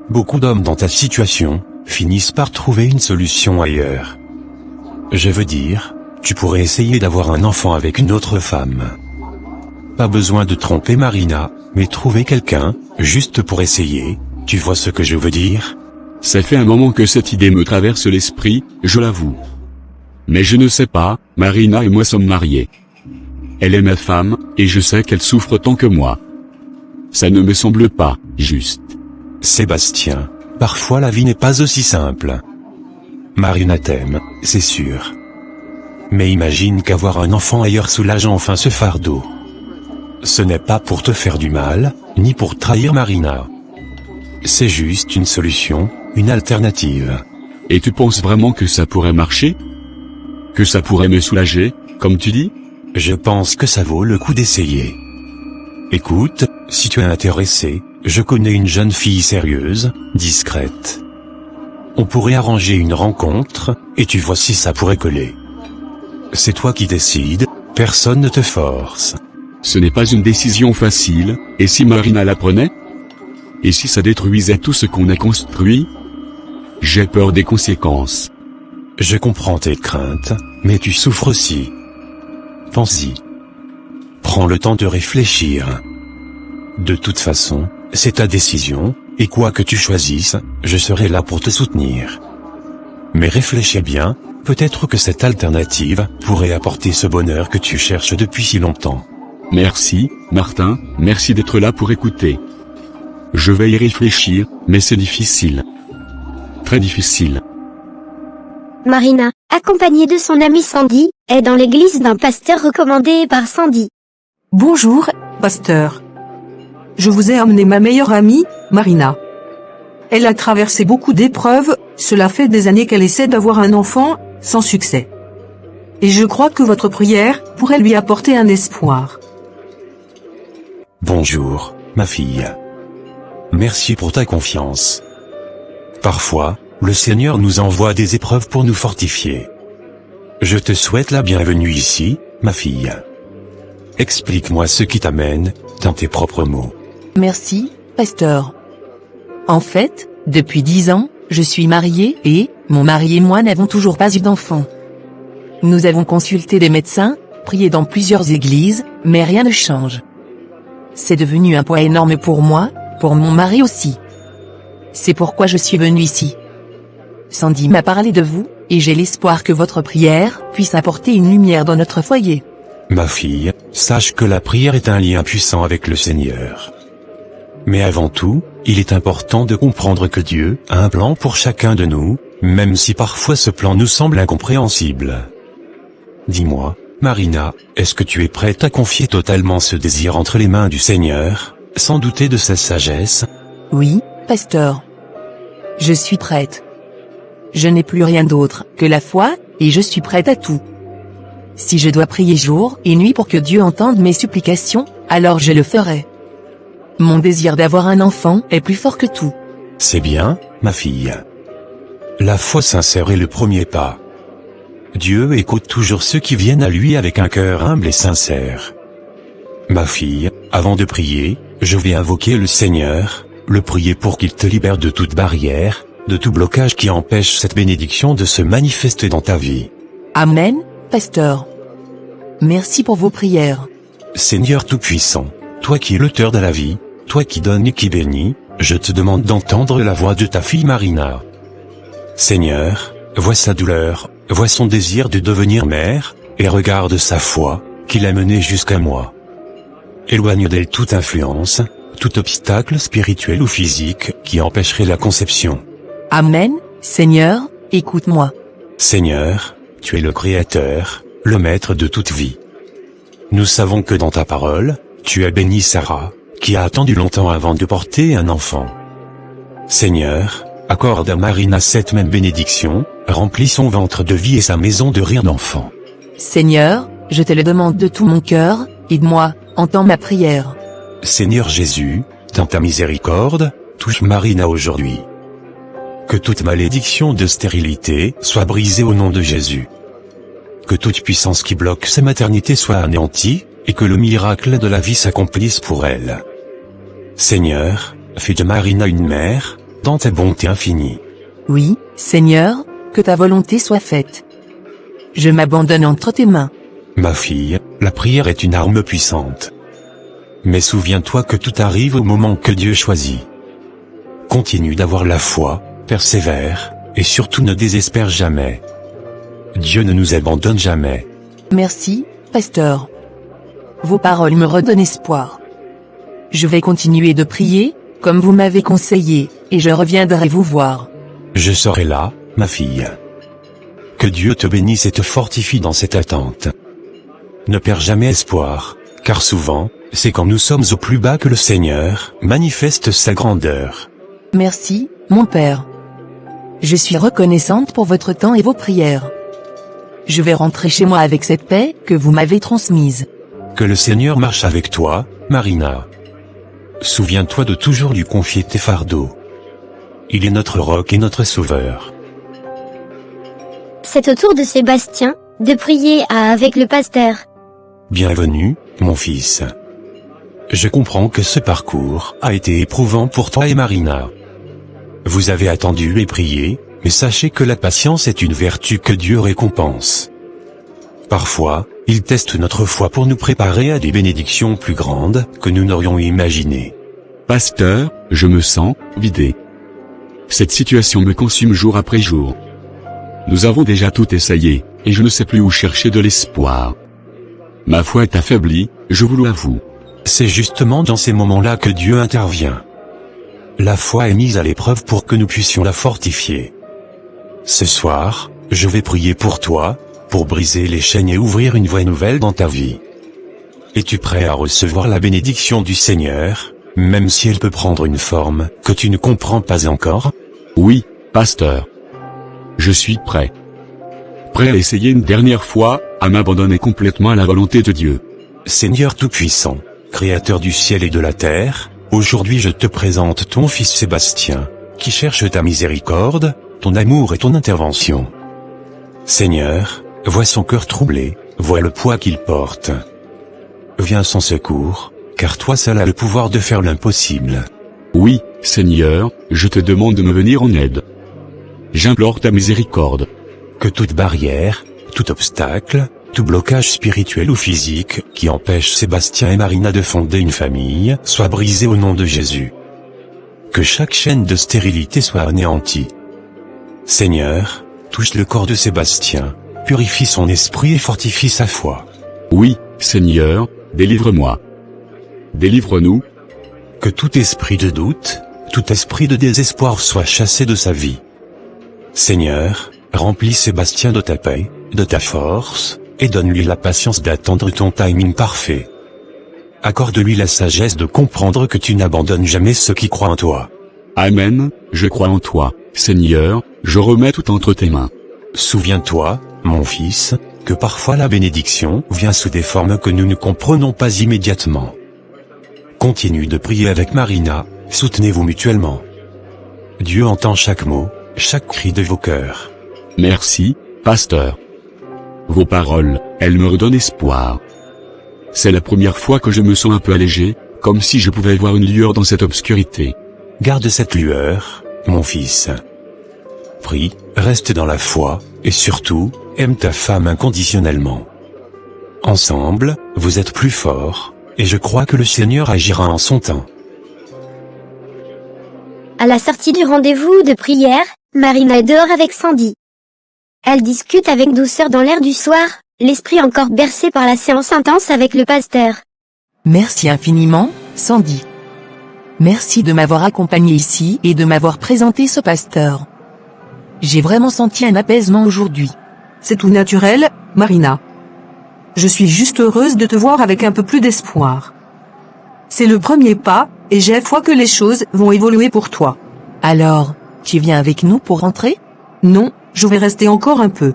Beaucoup d'hommes dans ta situation finissent par trouver une solution ailleurs. Je veux dire, tu pourrais essayer d'avoir un enfant avec une autre femme. Pas besoin de tromper Marina, mais trouver quelqu'un, juste pour essayer, tu vois ce que je veux dire ? Ça fait un moment que cette idée me traverse l'esprit, je l'avoue. Mais je ne sais pas, Marina et moi sommes mariés. Elle est ma femme, et je sais qu'elle souffre tant que moi. Ça ne me semble pas juste. Sébastien, parfois la vie n'est pas aussi simple. Marina t'aime, c'est sûr. Mais imagine qu'avoir un enfant ailleurs soulage enfin ce fardeau. Ce n'est pas pour te faire du mal, ni pour trahir Marina. C'est juste une solution, une alternative. Et tu penses vraiment que ça pourrait marcher ? Que ça pourrait me soulager, comme tu dis ? Je pense que ça vaut le coup d'essayer. Écoute, si tu es intéressé, je connais une jeune fille sérieuse, discrète. On pourrait arranger une rencontre, et tu vois si ça pourrait coller. C'est toi qui décides, personne ne te force. Ce n'est pas une décision facile, et si Marina la prenait ? Et si ça détruisait tout ce qu'on a construit ? J'ai peur des conséquences. Je comprends tes craintes, mais tu souffres aussi. Pense-y. Prends le temps de réfléchir. De toute façon, c'est ta décision, et quoi que tu choisisses, je serai là pour te soutenir. Mais réfléchis bien, peut-être que cette alternative pourrait apporter ce bonheur que tu cherches depuis si longtemps. Merci, Martin, merci d'être là pour écouter. Je vais y réfléchir, mais c'est difficile. Très difficile. Marina, accompagnée de son amie Sandy, est dans l'église d'un pasteur recommandé par Sandy. Bonjour, pasteur. Je vous ai amené ma meilleure amie, Marina. Elle a traversé beaucoup d'épreuves, cela fait des années qu'elle essaie d'avoir un enfant, sans succès. Et je crois que votre prière pourrait lui apporter un espoir. Bonjour, ma fille. Merci pour ta confiance. Parfois, le Seigneur nous envoie des épreuves pour nous fortifier. Je te souhaite la bienvenue ici, ma fille. Explique-moi ce qui t'amène, dans tes propres mots. Merci, pasteur. En fait, depuis 10 ans, je suis mariée et, mon mari et moi n'avons toujours pas eu d'enfant. Nous avons consulté des médecins, prié dans plusieurs églises, mais rien ne change. C'est devenu un poids énorme pour moi, pour mon mari aussi. C'est pourquoi je suis venue ici. Sandy m'a parlé de vous, et j'ai l'espoir que votre prière puisse apporter une lumière dans notre foyer. Ma fille, sache que la prière est un lien puissant avec le Seigneur. Mais avant tout, il est important de comprendre que Dieu a un plan pour chacun de nous, même si parfois ce plan nous semble incompréhensible. Dis-moi, Marina, est-ce que tu es prête à confier totalement ce désir entre les mains du Seigneur, sans douter de sa sagesse? Oui, pasteur. Je suis prête. Je n'ai plus rien d'autre que la foi, et je suis prête à tout. Si je dois prier jour et nuit pour que Dieu entende mes supplications, alors je le ferai. Mon désir d'avoir un enfant est plus fort que tout. C'est bien, ma fille. La foi sincère est le premier pas. Dieu écoute toujours ceux qui viennent à lui avec un cœur humble et sincère. Ma fille, avant de prier, je vais invoquer le Seigneur, le prier pour qu'il te libère de toute barrière, de tout blocage qui empêche cette bénédiction de se manifester dans ta vie. Amen, pasteur. Merci pour vos prières. Seigneur Tout-Puissant, toi qui es l'auteur de la vie, toi qui donnes et qui bénis, je te demande d'entendre la voix de ta fille Marina. Seigneur, vois sa douleur, vois son désir de devenir mère, et regarde sa foi, qui l'a menée jusqu'à moi. Éloigne d'elle toute influence, tout obstacle spirituel ou physique qui empêcherait la conception. Amen, Seigneur, écoute-moi. Seigneur, tu es le Créateur, le Maître de toute vie. Nous savons que dans ta parole, tu as béni Sarah, qui a attendu longtemps avant de porter un enfant. Seigneur, accorde à Marina cette même bénédiction, remplis son ventre de vie et sa maison de rire d'enfant. Seigneur, je te le demande de tout mon cœur, aide-moi, entends ma prière. Seigneur Jésus, dans ta miséricorde, touche Marina aujourd'hui. Que toute malédiction de stérilité soit brisée au nom de Jésus. Que toute puissance qui bloque sa maternité soit anéantie, et que le miracle de la vie s'accomplisse pour elle. Seigneur, fais de Marina une mère, dans ta bonté infinie. Oui, Seigneur, que ta volonté soit faite. Je m'abandonne entre tes mains. Ma fille, la prière est une arme puissante. Mais souviens-toi que tout arrive au moment que Dieu choisit. Continue d'avoir la foi, persévère, et surtout ne désespère jamais. Dieu ne nous abandonne jamais. Merci, pasteur. Vos paroles me redonnent espoir. Je vais continuer de prier, comme vous m'avez conseillé, et je reviendrai vous voir. Je serai là, ma fille. Que Dieu te bénisse et te fortifie dans cette attente. Ne perds jamais espoir, car souvent, c'est quand nous sommes au plus bas que le Seigneur manifeste sa grandeur. Merci, mon Père. Je suis reconnaissante pour votre temps et vos prières. Je vais rentrer chez moi avec cette paix que vous m'avez transmise. Que le Seigneur marche avec toi, Marina. Souviens-toi de toujours lui confier tes fardeaux. Il est notre roc et notre sauveur. C'est au tour de Sébastien de prier avec le pasteur. Bienvenue, mon fils. Je comprends que ce parcours a été éprouvant pour toi et Marina. Vous avez attendu et prié, mais sachez que la patience est une vertu que Dieu récompense. Parfois, il teste notre foi pour nous préparer à des bénédictions plus grandes que nous n'aurions imaginées. Pasteur, je me sens vidé. Cette situation me consume jour après jour. Nous avons déjà tout essayé, et je ne sais plus où chercher de l'espoir. Ma foi est affaiblie, je vous l'avoue. C'est justement dans ces moments-là que Dieu intervient. La foi est mise à l'épreuve pour que nous puissions la fortifier. Ce soir, je vais prier pour toi, pour briser les chaînes et ouvrir une voie nouvelle dans ta vie. Es-tu prêt à recevoir la bénédiction du Seigneur, même si elle peut prendre une forme que tu ne comprends pas encore? Oui, pasteur. Je suis prêt. Prêt à essayer une dernière fois, à m'abandonner complètement à la volonté de Dieu. Seigneur Tout-Puissant, Créateur du ciel et de la terre, aujourd'hui je te présente ton fils Sébastien, qui cherche ta miséricorde, ton amour et ton intervention. Seigneur, vois son cœur troublé, vois le poids qu'il porte. Viens à son secours, car toi seul as le pouvoir de faire l'impossible. Oui, Seigneur, je te demande de me venir en aide. J'implore ta miséricorde. Que toute barrière, tout obstacle, tout blocage spirituel ou physique qui empêche Sébastien et Marina de fonder une famille soit brisé au nom de Jésus. Que chaque chaîne de stérilité soit anéantie. Seigneur, touche le corps de Sébastien, purifie son esprit et fortifie sa foi. Oui, Seigneur, délivre-moi. Délivre-nous. Que tout esprit de doute, tout esprit de désespoir soit chassé de sa vie. Seigneur, remplis Sébastien de ta paix, de ta force, et donne-lui la patience d'attendre ton timing parfait. Accorde-lui la sagesse de comprendre que tu n'abandonnes jamais ceux qui croient en toi. Amen, je crois en toi, Seigneur, je remets tout entre tes mains. Souviens-toi, mon fils, que parfois la bénédiction vient sous des formes que nous ne comprenons pas immédiatement. Continue de prier avec Marina, soutenez-vous mutuellement. Dieu entend chaque mot, chaque cri de vos cœurs. Merci, pasteur. Vos paroles, elles me redonnent espoir. C'est la première fois que je me sens un peu allégé, comme si je pouvais voir une lueur dans cette obscurité. Garde cette lueur, mon fils. Prie, reste dans la foi, et surtout, aime ta femme inconditionnellement. Ensemble, vous êtes plus forts, et je crois que le Seigneur agira en son temps. À la sortie du rendez-vous de prière, Marina est dehors avec Sandy. Elle discute avec douceur dans l'air du soir, l'esprit encore bercé par la séance intense avec le pasteur. Merci infiniment, Sandy. Merci de m'avoir accompagné ici et de m'avoir présenté ce pasteur. J'ai vraiment senti un apaisement aujourd'hui. C'est tout naturel, Marina. Je suis juste heureuse de te voir avec un peu plus d'espoir. C'est le premier pas, et j'ai foi que les choses vont évoluer pour toi. Alors, tu viens avec nous pour rentrer? Non, je vais rester encore un peu.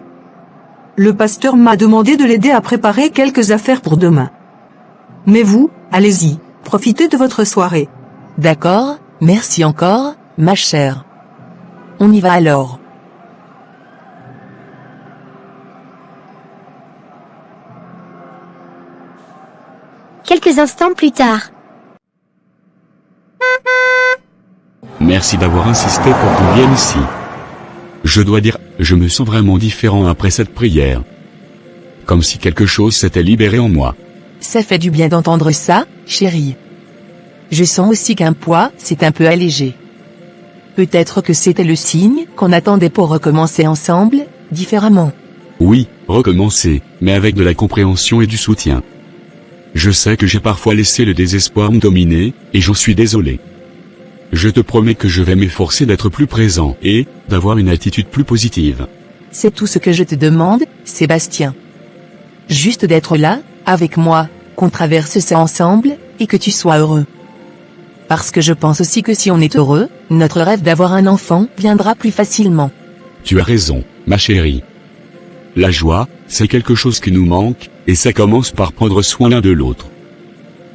Le pasteur m'a demandé de l'aider à préparer quelques affaires pour demain. Mais vous, allez-y, profitez de votre soirée. D'accord, merci encore, ma chère. On y va alors. Quelques instants plus tard. Merci d'avoir insisté pour qu'on vienne ici. Je dois dire, je me sens vraiment différent après cette prière. Comme si quelque chose s'était libéré en moi. Ça fait du bien d'entendre ça, chérie. Je sens aussi qu'un poids s'est un peu allégé. Peut-être que c'était le signe qu'on attendait pour recommencer ensemble, différemment. Oui, recommencer, mais avec de la compréhension et du soutien. Je sais que j'ai parfois laissé le désespoir me dominer, et j'en suis désolé. Je te promets que je vais m'efforcer d'être plus présent et d'avoir une attitude plus positive. C'est tout ce que je te demande, Sébastien. Juste d'être là, avec moi, qu'on traverse ça ensemble, et que tu sois heureux. Parce que je pense aussi que si on est heureux, notre rêve d'avoir un enfant viendra plus facilement. Tu as raison, ma chérie. La joie, c'est quelque chose qui nous manque, et ça commence par prendre soin l'un de l'autre.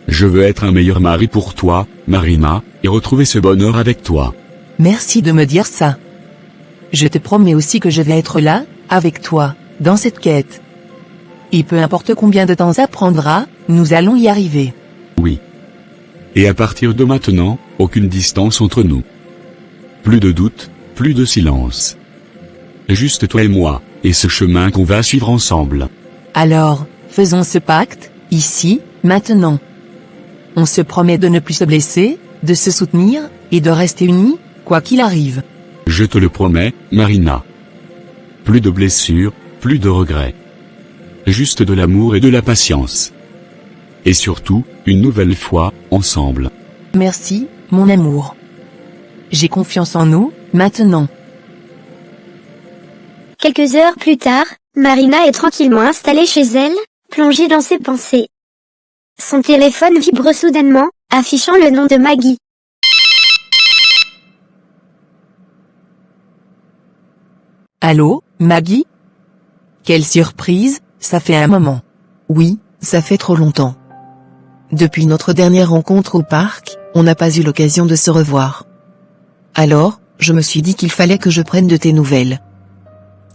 Je veux être un meilleur mari pour toi, Marina, et retrouver ce bonheur avec toi. Merci de me dire ça. Je te promets aussi que je vais être là, avec toi, dans cette quête. Et peu importe combien de temps ça prendra, nous allons y arriver. Oui. Et à partir de maintenant, aucune distance entre nous. Plus de doute, plus de silence. Juste toi et moi, et ce chemin qu'on va suivre ensemble. Alors, faisons ce pacte, ici, maintenant. On se promet de ne plus se blesser, de se soutenir, et de rester unis, quoi qu'il arrive. Je te le promets, Marina. Plus de blessures, plus de regrets. Juste de l'amour et de la patience. Et surtout, une nouvelle fois, ensemble. Merci, mon amour. J'ai confiance en nous, maintenant. Quelques heures plus tard, Marina est tranquillement installée chez elle, plongée dans ses pensées. Son téléphone vibre soudainement, affichant le nom de Maggie. Allô, Maggie? Quelle surprise, ça fait un moment. Oui, ça fait trop longtemps. Depuis notre dernière rencontre au parc, on n'a pas eu l'occasion de se revoir. Alors, je me suis dit qu'il fallait que je prenne de tes nouvelles.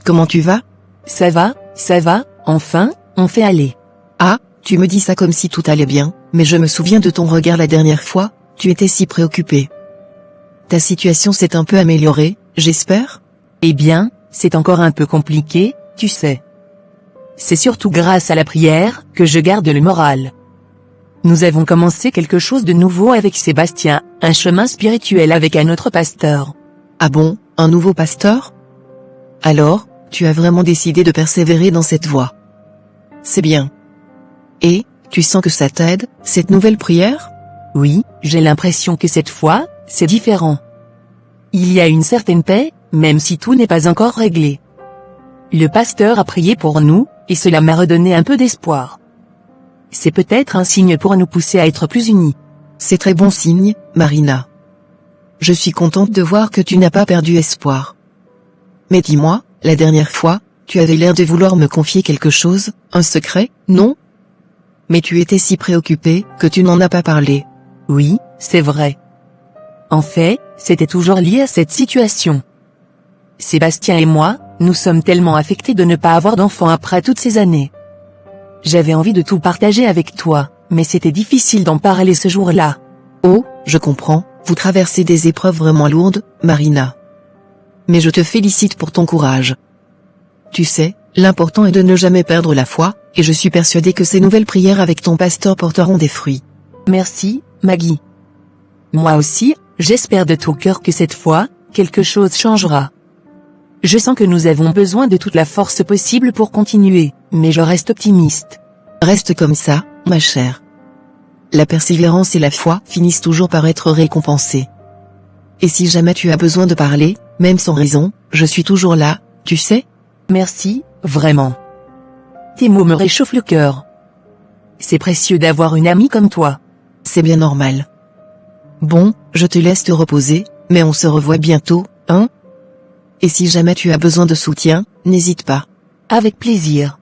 Comment tu vas? Ça va, Ça va, enfin, on fait aller. Ah, tu me dis ça comme si tout allait bien, mais je me souviens de ton regard la dernière fois, tu étais si préoccupé. Ta situation s'est un peu améliorée, j'espère? Eh bien, c'est encore un peu compliqué, tu sais. C'est surtout grâce à la prière que je garde le moral. Nous avons commencé quelque chose de nouveau avec Sébastien, un chemin spirituel avec un autre pasteur. Ah bon, un nouveau pasteur? Alors, tu as vraiment décidé de persévérer dans cette voie. C'est bien. Et, tu sens que ça t'aide, cette nouvelle prière? Oui, j'ai l'impression que cette fois, c'est différent. Il y a une certaine paix, même si tout n'est pas encore réglé. Le pasteur a prié pour nous, et cela m'a redonné un peu d'espoir. C'est peut-être un signe pour nous pousser à être plus unis. C'est très bon signe, Marina. Je suis contente de voir que tu n'as pas perdu espoir. Mais dis-moi, la dernière fois, tu avais l'air de vouloir me confier quelque chose, un secret, non? Mais tu étais si préoccupée que tu n'en as pas parlé. Oui, c'est vrai. En fait, c'était toujours lié à cette situation. Sébastien et moi, nous sommes tellement affectés de ne pas avoir d'enfants après toutes ces années. J'avais envie de tout partager avec toi, mais c'était difficile d'en parler ce jour-là. Oh, je comprends, vous traversez des épreuves vraiment lourdes, Marina. Mais je te félicite pour ton courage. Tu sais, l'important est de ne jamais perdre la foi, et je suis persuadée que ces nouvelles prières avec ton pasteur porteront des fruits. Merci, Maggie. Moi aussi, j'espère de tout cœur que cette fois, quelque chose changera. Je sens que nous avons besoin de toute la force possible pour continuer, mais je reste optimiste. Reste comme ça, ma chère. La persévérance et la foi finissent toujours par être récompensées. Et si jamais tu as besoin de parler, même sans raison, je suis toujours là, tu sais? Merci, vraiment. Tes mots me réchauffent le cœur. C'est précieux d'avoir une amie comme toi. C'est bien normal. Bon, je te laisse te reposer, mais on se revoit bientôt, hein? Et si jamais tu as besoin de soutien, n'hésite pas. Avec plaisir.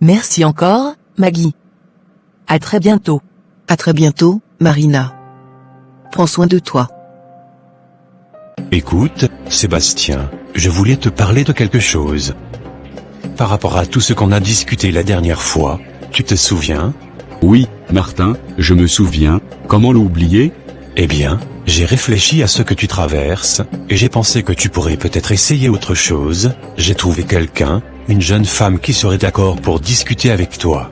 Merci encore, Maggie. À très bientôt. À très bientôt, Marina. Prends soin de toi. Écoute, Sébastien, je voulais te parler de quelque chose. Par rapport à tout ce qu'on a discuté la dernière fois, tu te souviens? Oui, Martin, je me souviens, comment l'oublier? Eh bien, j'ai réfléchi à ce que tu traverses, et j'ai pensé que tu pourrais peut-être essayer autre chose. J'ai trouvé quelqu'un, une jeune femme qui serait d'accord pour discuter avec toi.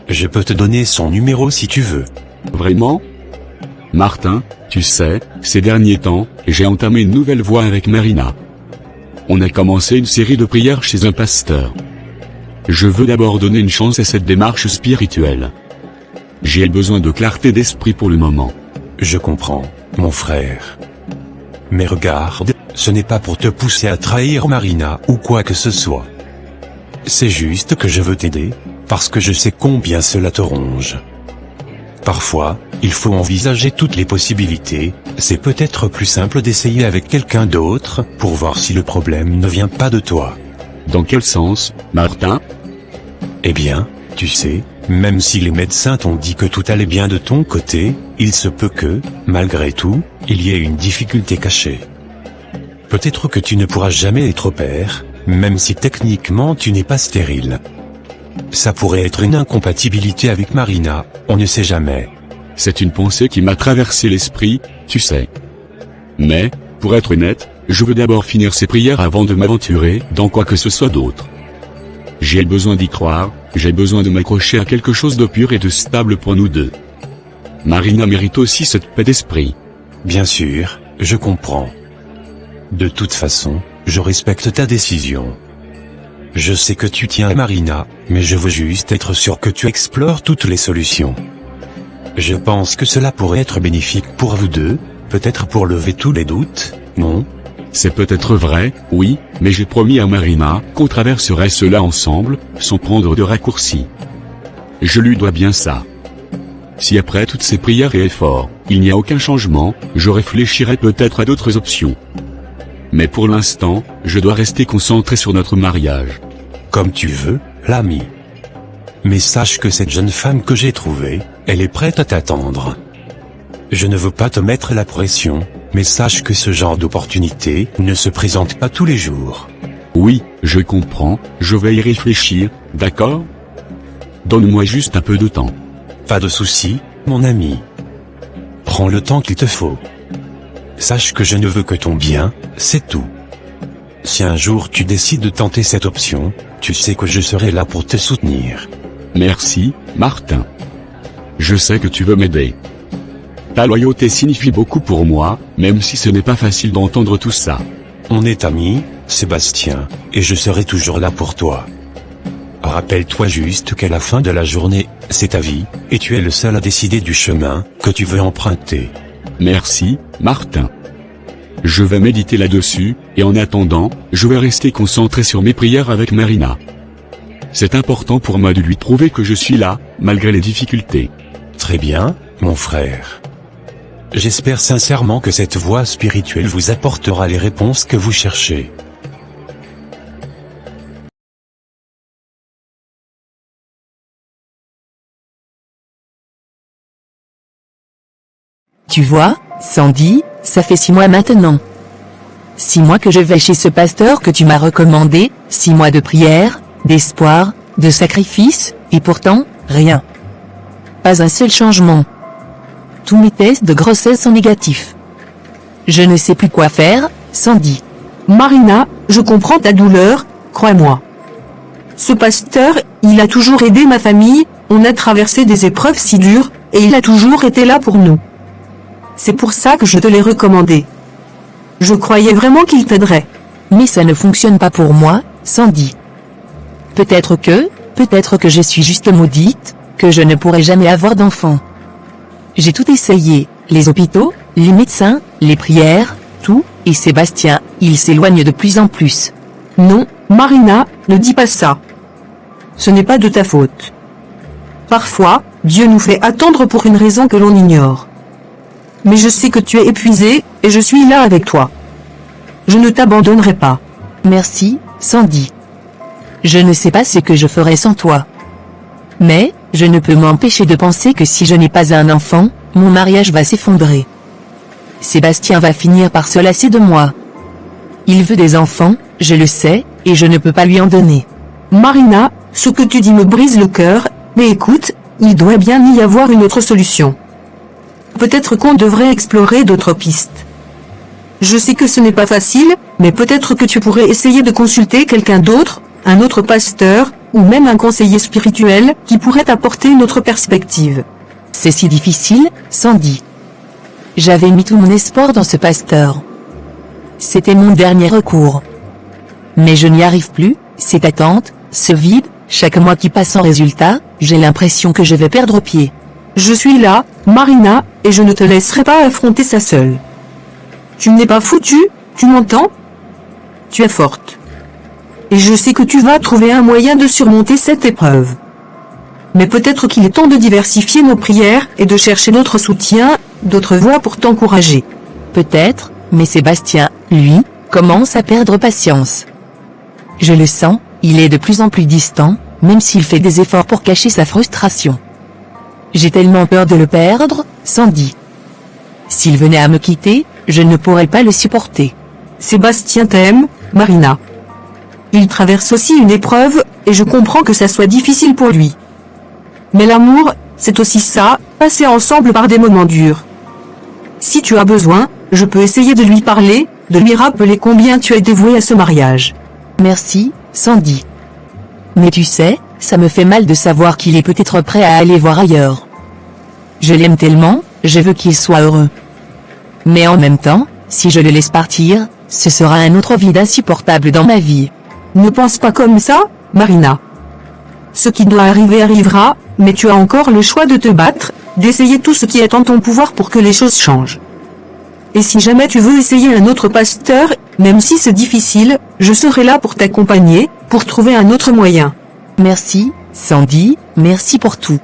Je peux te donner son numéro si tu veux. Vraiment? Martin, tu sais, ces derniers temps, j'ai entamé une nouvelle voie avec Marina. On a commencé une série de prières chez un pasteur. Je veux d'abord donner une chance à cette démarche spirituelle. J'ai besoin de clarté d'esprit pour le moment. Je comprends, mon frère. Mais regarde, ce n'est pas pour te pousser à trahir Marina ou quoi que ce soit. C'est juste que je veux t'aider, parce que je sais combien cela te ronge. Parfois, il faut envisager toutes les possibilités, c'est peut-être plus simple d'essayer avec quelqu'un d'autre, pour voir si le problème ne vient pas de toi. Dans quel sens, Martin? Eh bien, tu sais, même si les médecins t'ont dit que tout allait bien de ton côté, il se peut que, malgré tout, il y ait une difficulté cachée. Peut-être que tu ne pourras jamais être père, même si techniquement tu n'es pas stérile. Ça pourrait être une incompatibilité avec Marina, on ne sait jamais. C'est une pensée qui m'a traversé l'esprit, tu sais. Mais, pour être honnête, je veux d'abord finir ces prières avant de m'aventurer dans quoi que ce soit d'autre. J'ai besoin d'y croire, j'ai besoin de m'accrocher à quelque chose de pur et de stable pour nous deux. Marina mérite aussi cette paix d'esprit. Bien sûr, je comprends. De toute façon, je respecte ta décision. Je sais que tu tiens à Marina, mais je veux juste être sûr que tu explores toutes les solutions. Je pense que cela pourrait être bénéfique pour vous deux, peut-être pour lever tous les doutes, non? C'est peut-être vrai, oui, mais j'ai promis à Marina qu'on traverserait cela ensemble, sans prendre de raccourcis. Je lui dois bien ça. Si après toutes ces prières et efforts, il n'y a aucun changement, je réfléchirai peut-être à d'autres options. Mais pour l'instant, je dois rester concentré sur notre mariage. Comme tu veux, l'ami. Mais sache que cette jeune femme que j'ai trouvée, elle est prête à t'attendre. Je ne veux pas te mettre la pression, mais sache que ce genre d'opportunité ne se présente pas tous les jours. Oui, je comprends, je vais y réfléchir, d'accord? Donne-moi juste un peu de temps. Pas de souci, mon ami. Prends le temps qu'il te faut. Sache que je ne veux que ton bien, c'est tout. Si un jour tu décides de tenter cette option, tu sais que je serai là pour te soutenir. Merci, Martin. Je sais que tu veux m'aider. Ta loyauté signifie beaucoup pour moi, même si ce n'est pas facile d'entendre tout ça. On est amis, Sébastien, et je serai toujours là pour toi. Rappelle-toi juste qu'à la fin de la journée, c'est ta vie, et tu es le seul à décider du chemin que tu veux emprunter. Merci, Martin. Je vais méditer là-dessus, et en attendant, je vais rester concentré sur mes prières avec Marina. C'est important pour moi de lui prouver que je suis là, malgré les difficultés. Très bien, mon frère. J'espère sincèrement que cette voie spirituelle vous apportera les réponses que vous cherchez. Tu vois, Sandy, ça fait 6 mois maintenant. 6 mois que je vais chez ce pasteur que tu m'as recommandé, 6 mois de prière, d'espoir, de sacrifice, et pourtant, rien. Pas un seul changement. Tous mes tests de grossesse sont négatifs. Je ne sais plus quoi faire, Sandy. Marina, je comprends ta douleur, crois-moi. Ce pasteur, il a toujours aidé ma famille, on a traversé des épreuves si dures, et il a toujours été là pour nous. C'est pour ça que je te l'ai recommandé. Je croyais vraiment qu'il t'aiderait. Mais ça ne fonctionne pas pour moi, Sandy. Peut-être que je suis juste maudite, que je ne pourrai jamais avoir d'enfant. J'ai tout essayé, les hôpitaux, les médecins, les prières, tout, et Sébastien, il s'éloigne de plus en plus. Non, Marina, ne dis pas ça. Ce n'est pas de ta faute. Parfois, Dieu nous fait attendre pour une raison que l'on ignore. Mais je sais que tu es épuisé, et je suis là avec toi. Je ne t'abandonnerai pas. Merci, Sandy. Je ne sais pas ce que je ferais sans toi. Mais, je ne peux m'empêcher de penser que si je n'ai pas un enfant, mon mariage va s'effondrer. Sébastien va finir par se lasser de moi. Il veut des enfants, je le sais, et je ne peux pas lui en donner. Marina, ce que tu dis me brise le cœur, mais écoute, il doit bien y avoir une autre solution. Peut-être qu'on devrait explorer d'autres pistes. Je sais que ce n'est pas facile, mais peut-être que tu pourrais essayer de consulter quelqu'un d'autre, un autre pasteur, ou même un conseiller spirituel, qui pourrait t'apporter une autre perspective. C'est si difficile, Sandy. J'avais mis tout mon espoir dans ce pasteur. C'était mon dernier recours. Mais je n'y arrive plus, cette attente, ce vide, chaque mois qui passe sans résultat, j'ai l'impression que je vais perdre pied. Je suis là, Marina, et je ne te laisserai pas affronter ça seule. Tu n'es pas foutue, tu m'entends? Tu es forte. Et je sais que tu vas trouver un moyen de surmonter cette épreuve. Mais peut-être qu'il est temps de diversifier nos prières et de chercher d'autres soutiens, d'autres voies pour t'encourager. Peut-être, mais Sébastien, lui, commence à perdre patience. Je le sens, il est de plus en plus distant, même s'il fait des efforts pour cacher sa frustration. J'ai tellement peur de le perdre, Sandy. S'il venait à me quitter, je ne pourrais pas le supporter. Sébastien t'aime, Marina. Il traverse aussi une épreuve, et je comprends que ça soit difficile pour lui. Mais l'amour, c'est aussi ça, passer ensemble par des moments durs. Si tu as besoin, je peux essayer de lui parler, de lui rappeler combien tu es dévoué à ce mariage. Merci, Sandy. Mais tu sais, ça me fait mal de savoir qu'il est peut-être prêt à aller voir ailleurs. Je l'aime tellement, je veux qu'il soit heureux. Mais en même temps, si je le laisse partir, ce sera un autre vide insupportable dans ma vie. Ne pense pas comme ça, Marina. Ce qui doit arriver arrivera, mais tu as encore le choix de te battre, d'essayer tout ce qui est en ton pouvoir pour que les choses changent. Et si jamais tu veux essayer un autre pasteur, même si c'est difficile, je serai là pour t'accompagner, pour trouver un autre moyen. Merci, Sandy, merci pour tout.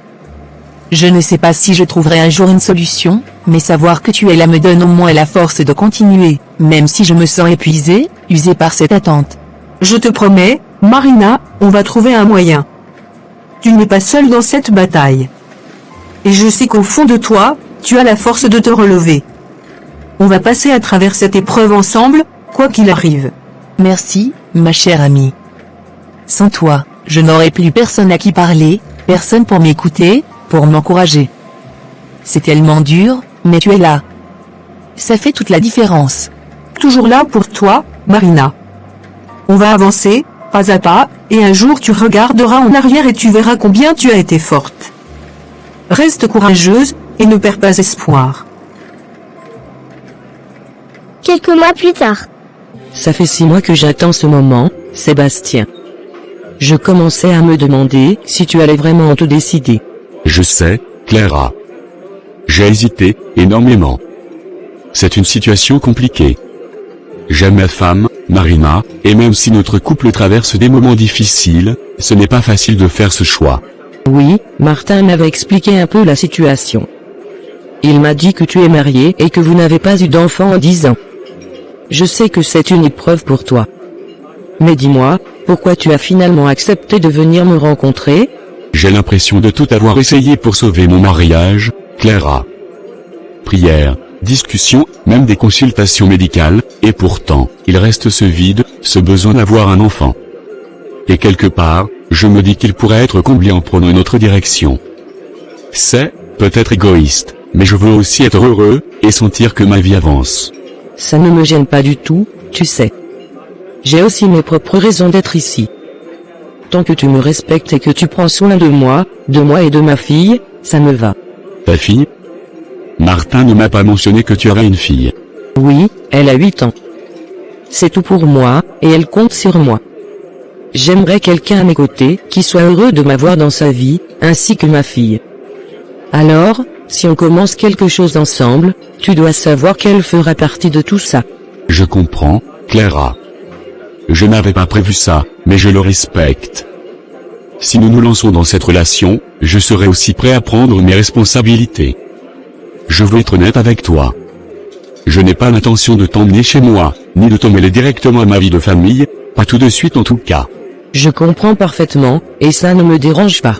Je ne sais pas si je trouverai un jour une solution, mais savoir que tu es là me donne au moins la force de continuer, même si je me sens épuisée, usée par cette attente. Je te promets, Marina, on va trouver un moyen. Tu n'es pas seule dans cette bataille. Et je sais qu'au fond de toi, tu as la force de te relever. On va passer à travers cette épreuve ensemble, quoi qu'il arrive. Merci, ma chère amie. Sans toi, je n'aurais plus personne à qui parler, personne pour m'écouter, pour m'encourager. C'est tellement dur, mais tu es là. Ça fait toute la différence. Toujours là pour toi, Marina. On va avancer, pas à pas, et un jour tu regarderas en arrière et tu verras combien tu as été forte. Reste courageuse, et ne perds pas espoir. Quelques mois plus tard. Ça fait 6 mois que j'attends ce moment, Sébastien. Je commençais à me demander si tu allais vraiment te décider. Je sais, Clara. J'ai hésité, énormément. C'est une situation compliquée. J'aime ma femme, Marina, et même si notre couple traverse des moments difficiles, ce n'est pas facile de faire ce choix. Oui, Martin m'avait expliqué un peu la situation. Il m'a dit que tu es marié et que vous n'avez pas eu d'enfant en 10 ans. Je sais que c'est une épreuve pour toi. Mais dis-moi, pourquoi tu as finalement accepté de venir me rencontrer? J'ai l'impression de tout avoir essayé pour sauver mon mariage, Clara. Prières, discussions, même des consultations médicales, et pourtant, il reste ce vide, ce besoin d'avoir un enfant. Et quelque part, je me dis qu'il pourrait être comblé en prenant une autre direction. C'est, peut-être égoïste, mais je veux aussi être heureux, et sentir que ma vie avance. Ça ne me gêne pas du tout, tu sais. J'ai aussi mes propres raisons d'être ici. Tant que tu me respectes et que tu prends soin de moi et de ma fille, ça me va. Ta fille? Martin ne m'a pas mentionné que tu aurais une fille. Oui, elle a 8 ans. C'est tout pour moi, et elle compte sur moi. J'aimerais quelqu'un à mes côtés, qui soit heureux de m'avoir dans sa vie, ainsi que ma fille. Alors, si on commence quelque chose ensemble, tu dois savoir qu'elle fera partie de tout ça. Je comprends, Clara. Je n'avais pas prévu ça, mais je le respecte. Si nous nous lançons dans cette relation, je serai aussi prêt à prendre mes responsabilités. Je veux être honnête avec toi. Je n'ai pas l'intention de t'emmener chez moi, ni de t'emmêler directement à ma vie de famille, pas tout de suite en tout cas. Je comprends parfaitement, et ça ne me dérange pas.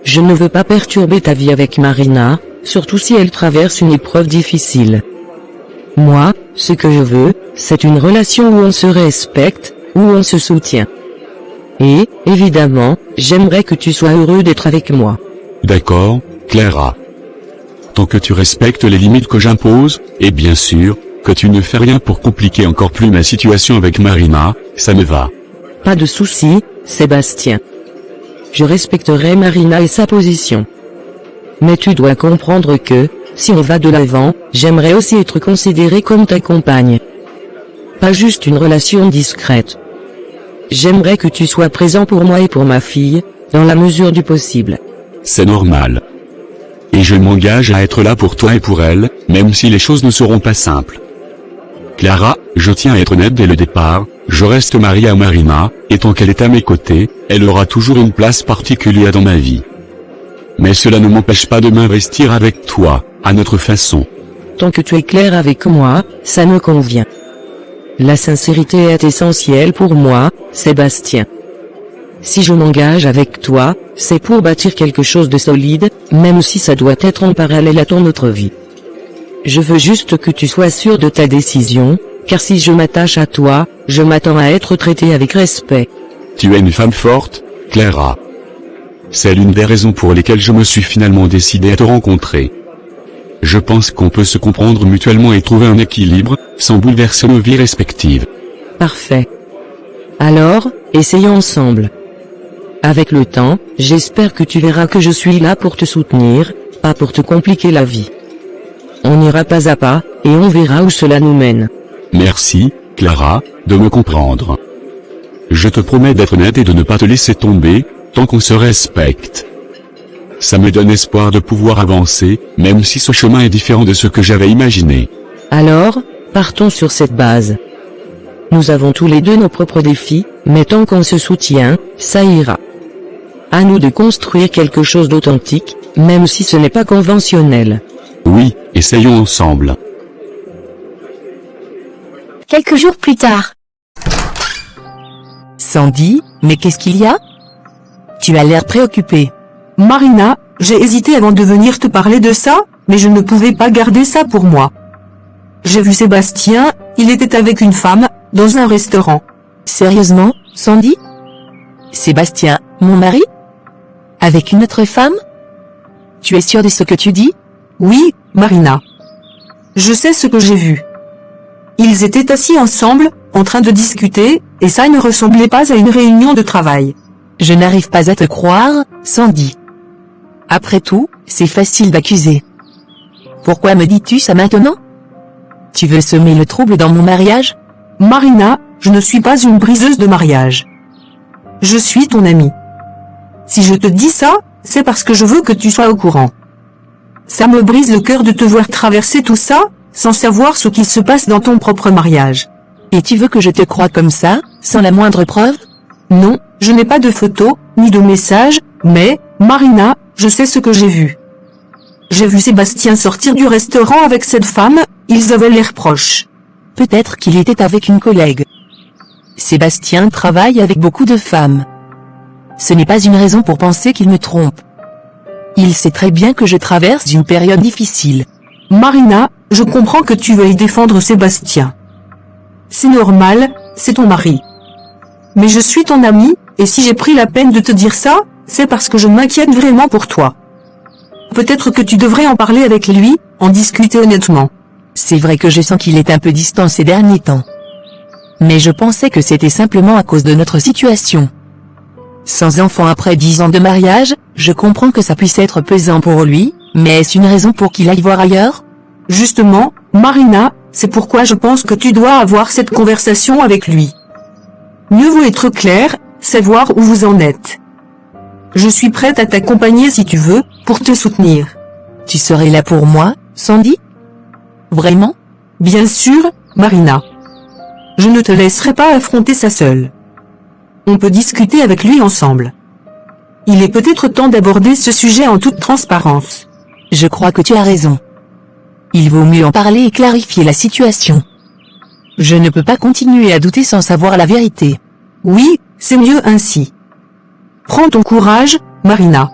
Je ne veux pas perturber ta vie avec Marina, surtout si elle traverse une épreuve difficile. Moi, ce que je veux, c'est une relation où on se respecte, où on se soutient. Et, évidemment, j'aimerais que tu sois heureux d'être avec moi. D'accord, Clara. Tant que tu respectes les limites que j'impose, et bien sûr, que tu ne fais rien pour compliquer encore plus ma situation avec Marina, ça me va. Pas de souci, Sébastien. Je respecterai Marina et sa position. Mais tu dois comprendre que, si on va de l'avant, j'aimerais aussi être considéré comme ta compagne. Pas juste une relation discrète. J'aimerais que tu sois présent pour moi et pour ma fille, dans la mesure du possible. C'est normal. Et je m'engage à être là pour toi et pour elle, même si les choses ne seront pas simples. Clara, je tiens à être honnête dès le départ, je reste marié à Marina, et tant qu'elle est à mes côtés, elle aura toujours une place particulière dans ma vie. Mais cela ne m'empêche pas de m'investir avec toi, à notre façon. Tant que tu es clair avec moi, ça me convient. La sincérité est essentielle pour moi, Sébastien. Si je m'engage avec toi, c'est pour bâtir quelque chose de solide, même si ça doit être en parallèle à ton autre vie. Je veux juste que tu sois sûr de ta décision, car si je m'attache à toi, je m'attends à être traité avec respect. Tu es une femme forte, Clara. C'est l'une des raisons pour lesquelles je me suis finalement décidé à te rencontrer. Je pense qu'on peut se comprendre mutuellement et trouver un équilibre, sans bouleverser nos vies respectives. Parfait. Alors, essayons ensemble. Avec le temps, j'espère que tu verras que je suis là pour te soutenir, pas pour te compliquer la vie. On ira pas à pas, et on verra où cela nous mène. Merci, Clara, de me comprendre. Je te promets d'être honnête et de ne pas te laisser tomber, tant qu'on se respecte. Ça me donne espoir de pouvoir avancer, même si ce chemin est différent de ce que j'avais imaginé. Alors, partons sur cette base. Nous avons tous les deux nos propres défis, mais tant qu'on se soutient, ça ira. À nous de construire quelque chose d'authentique, même si ce n'est pas conventionnel. Oui, essayons ensemble. Quelques jours plus tard. Sandy, mais qu'est-ce qu'il y a? Tu as l'air préoccupée. Marina, j'ai hésité avant de venir te parler de ça, mais je ne pouvais pas garder ça pour moi. J'ai vu Sébastien, il était avec une femme, dans un restaurant. Sérieusement, Sandy? Sébastien, mon mari? Avec une autre femme? Tu es sûre de ce que tu dis? Oui, Marina. Je sais ce que j'ai vu. Ils étaient assis ensemble, en train de discuter, et ça ne ressemblait pas à une réunion de travail. Je n'arrive pas à te croire, Sandy. Après tout, c'est facile d'accuser. Pourquoi me dis-tu ça maintenant? Tu veux semer le trouble dans mon mariage? Marina, je ne suis pas une briseuse de mariage. Je suis ton amie. Si je te dis ça, c'est parce que je veux que tu sois au courant. Ça me brise le cœur de te voir traverser tout ça, sans savoir ce qui se passe dans ton propre mariage. Et tu veux que je te croie comme ça, sans la moindre preuve? Non, je n'ai pas de photos, ni de messages, mais, Marina, je sais ce que j'ai vu. J'ai vu Sébastien sortir du restaurant avec cette femme, ils avaient l'air proches. Peut-être qu'il était avec une collègue. Sébastien travaille avec beaucoup de femmes. Ce n'est pas une raison pour penser qu'il me trompe. Il sait très bien que je traverse une période difficile. Marina, je comprends que tu veuilles défendre Sébastien. C'est normal, c'est ton mari. Mais je suis ton amie, et si j'ai pris la peine de te dire ça, c'est parce que je m'inquiète vraiment pour toi. Peut-être que tu devrais en parler avec lui, en discuter honnêtement. C'est vrai que je sens qu'il est un peu distant ces derniers temps. Mais je pensais que c'était simplement à cause de notre situation. Sans enfant après 10 ans de mariage, je comprends que ça puisse être pesant pour lui, mais est-ce une raison pour qu'il aille voir ailleurs? Justement, Marina, c'est pourquoi je pense que tu dois avoir cette conversation avec lui. Mieux vaut être clair, c'est voir où vous en êtes. Je suis prête à t'accompagner si tu veux, pour te soutenir. Tu serais là pour moi, Sandy? Vraiment? Bien sûr, Marina. Je ne te laisserai pas affronter ça seule. On peut discuter avec lui ensemble. Il est peut-être temps d'aborder ce sujet en toute transparence. Je crois que tu as raison. Il vaut mieux en parler et clarifier la situation. Je ne peux pas continuer à douter sans savoir la vérité. Oui, c'est mieux ainsi. Prends ton courage, Marina.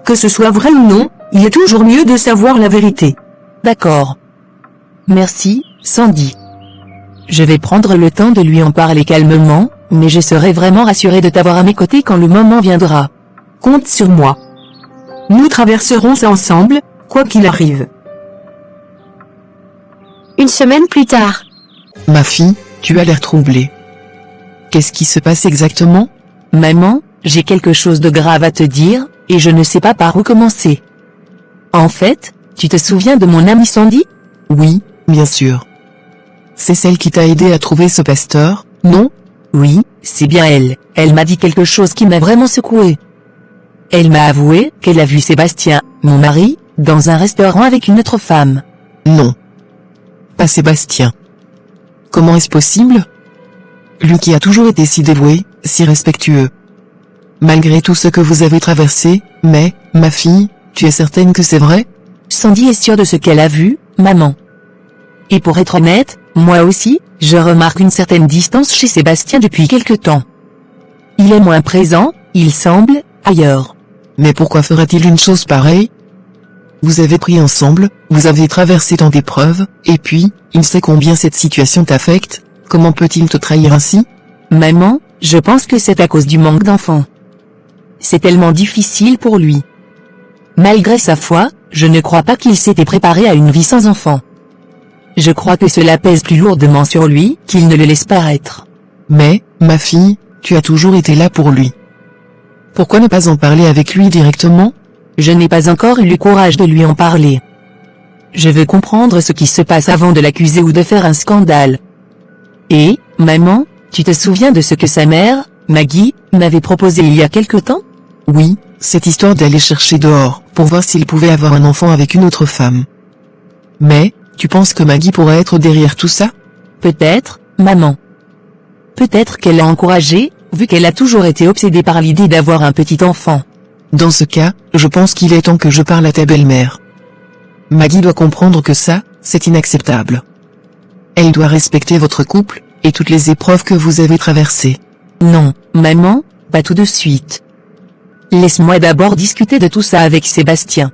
Que ce soit vrai ou non, il est toujours mieux de savoir la vérité. D'accord. Merci, Sandy. Je vais prendre le temps de lui en parler calmement, mais je serai vraiment rassurée de t'avoir à mes côtés quand le moment viendra. Compte sur moi. Nous traverserons ça ensemble, quoi qu'il arrive. Une semaine plus tard. Ma fille, tu as l'air troublée. Qu'est-ce qui se passe exactement? Maman, j'ai quelque chose de grave à te dire, et je ne sais pas par où commencer. En fait, tu te souviens de mon amie Sandy? Oui, bien sûr. C'est celle qui t'a aidé à trouver ce pasteur, non? Oui, c'est bien elle. Elle m'a dit quelque chose qui m'a vraiment secoué. Elle m'a avoué qu'elle a vu Sébastien, mon mari, dans un restaurant avec une autre femme. Non. Pas Sébastien. Comment est-ce possible? Lui qui a toujours été si dévoué, si respectueux. Malgré tout ce que vous avez traversé, mais, ma fille, tu es certaine que c'est vrai? Sandy est sûre de ce qu'elle a vu, maman. Et pour être honnête, moi aussi, je remarque une certaine distance chez Sébastien depuis quelque temps. Il est moins présent, il semble, ailleurs. Mais pourquoi ferait-il une chose pareille? Vous avez pris ensemble, vous avez traversé tant d'épreuves, et puis, il sait combien cette situation t'affecte, comment peut-il te trahir ainsi? Maman, je pense que c'est à cause du manque d'enfants. C'est tellement difficile pour lui. Malgré sa foi, je ne crois pas qu'il s'était préparé à une vie sans enfants. Je crois que cela pèse plus lourdement sur lui qu'il ne le laisse paraître. Mais, ma fille, tu as toujours été là pour lui. Pourquoi ne pas en parler avec lui directement? Je n'ai pas encore eu le courage de lui en parler. Je veux comprendre ce qui se passe avant de l'accuser ou de faire un scandale. Et, maman, tu te souviens de ce que sa mère, Maggie, m'avait proposé il y a quelque temps? Oui, cette histoire d'aller chercher dehors, pour voir s'il pouvait avoir un enfant avec une autre femme. Mais, tu penses que Maggie pourrait être derrière tout ça? Peut-être, maman. Peut-être qu'elle l'a encouragé, vu qu'elle a toujours été obsédée par l'idée d'avoir un petit enfant. Dans ce cas, je pense qu'il est temps que je parle à ta belle-mère. Maggie doit comprendre que ça, c'est inacceptable. Elle doit respecter votre couple, et toutes les épreuves que vous avez traversées. Non, maman, pas tout de suite. Laisse-moi d'abord discuter de tout ça avec Sébastien.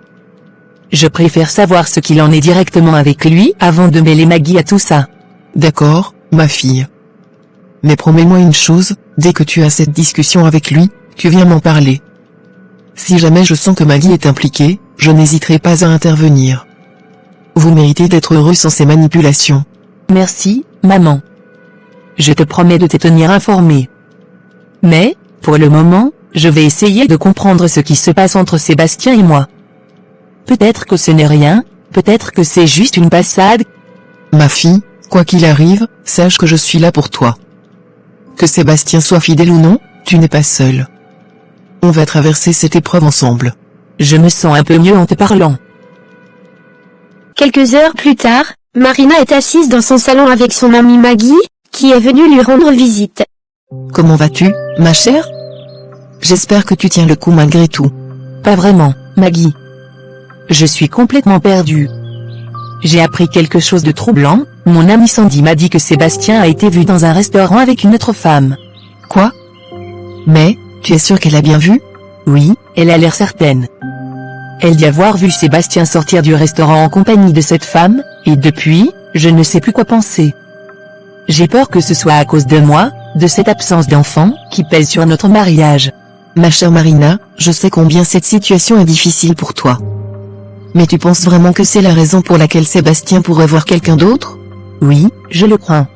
Je préfère savoir ce qu'il en est directement avec lui avant de mêler Maggie à tout ça. D'accord, ma fille. Mais promets-moi une chose, dès que tu as cette discussion avec lui, tu viens m'en parler. Si jamais je sens que Maggie est impliquée, je n'hésiterai pas à intervenir. Vous méritez d'être heureux sans ces manipulations. Merci, maman. Je te promets de te tenir informé. Mais, pour le moment, je vais essayer de comprendre ce qui se passe entre Sébastien et moi. Peut-être que ce n'est rien, peut-être que c'est juste une passade. Ma fille, quoi qu'il arrive, sache que je suis là pour toi. Que Sébastien soit fidèle ou non, tu n'es pas seul. On va traverser cette épreuve ensemble. Je me sens un peu mieux en te parlant. Quelques heures plus tard, Marina est assise dans son salon avec son amie Maggie, qui est venue lui rendre visite. Comment vas-tu, ma chère? J'espère que tu tiens le coup malgré tout. Pas vraiment, Maggie. Je suis complètement perdue. J'ai appris quelque chose de troublant, mon amie Sandy m'a dit que Sébastien a été vu dans un restaurant avec une autre femme. Quoi? Mais, tu es sûre qu'elle a bien vu? Oui, elle a l'air certaine. Elle dit avoir vu Sébastien sortir du restaurant en compagnie de cette femme, et depuis, je ne sais plus quoi penser. J'ai peur que ce soit à cause de moi, de cette absence d'enfant, qui pèse sur notre mariage. Ma chère Marina, je sais combien cette situation est difficile pour toi. Mais tu penses vraiment que c'est la raison pour laquelle Sébastien pourrait voir quelqu'un d'autre? Oui, je le crois.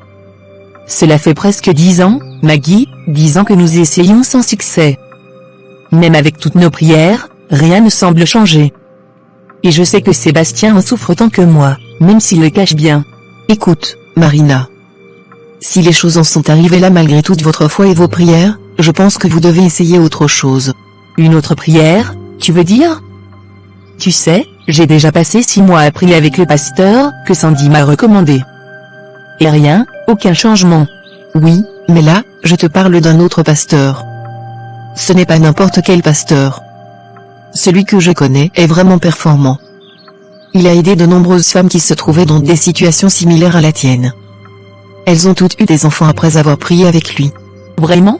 Cela fait presque 10 ans, Maggie, 10 ans que nous essayons sans succès. Même avec toutes nos prières, rien ne semble changer. Et je sais que Sébastien en souffre autant que moi, même s'il le cache bien. Écoute, Marina. Si les choses en sont arrivées là malgré toute votre foi et vos prières, je pense que vous devez essayer autre chose. Une autre prière, tu veux dire? Tu sais, j'ai déjà passé 6 mois à prier avec le pasteur, que Sandy m'a recommandé. Et rien, aucun changement. Oui, mais là, je te parle d'un autre pasteur. Ce n'est pas n'importe quel pasteur. Celui que je connais est vraiment performant. Il a aidé de nombreuses femmes qui se trouvaient dans des situations similaires à la tienne. Elles ont toutes eu des enfants après avoir prié avec lui. Vraiment?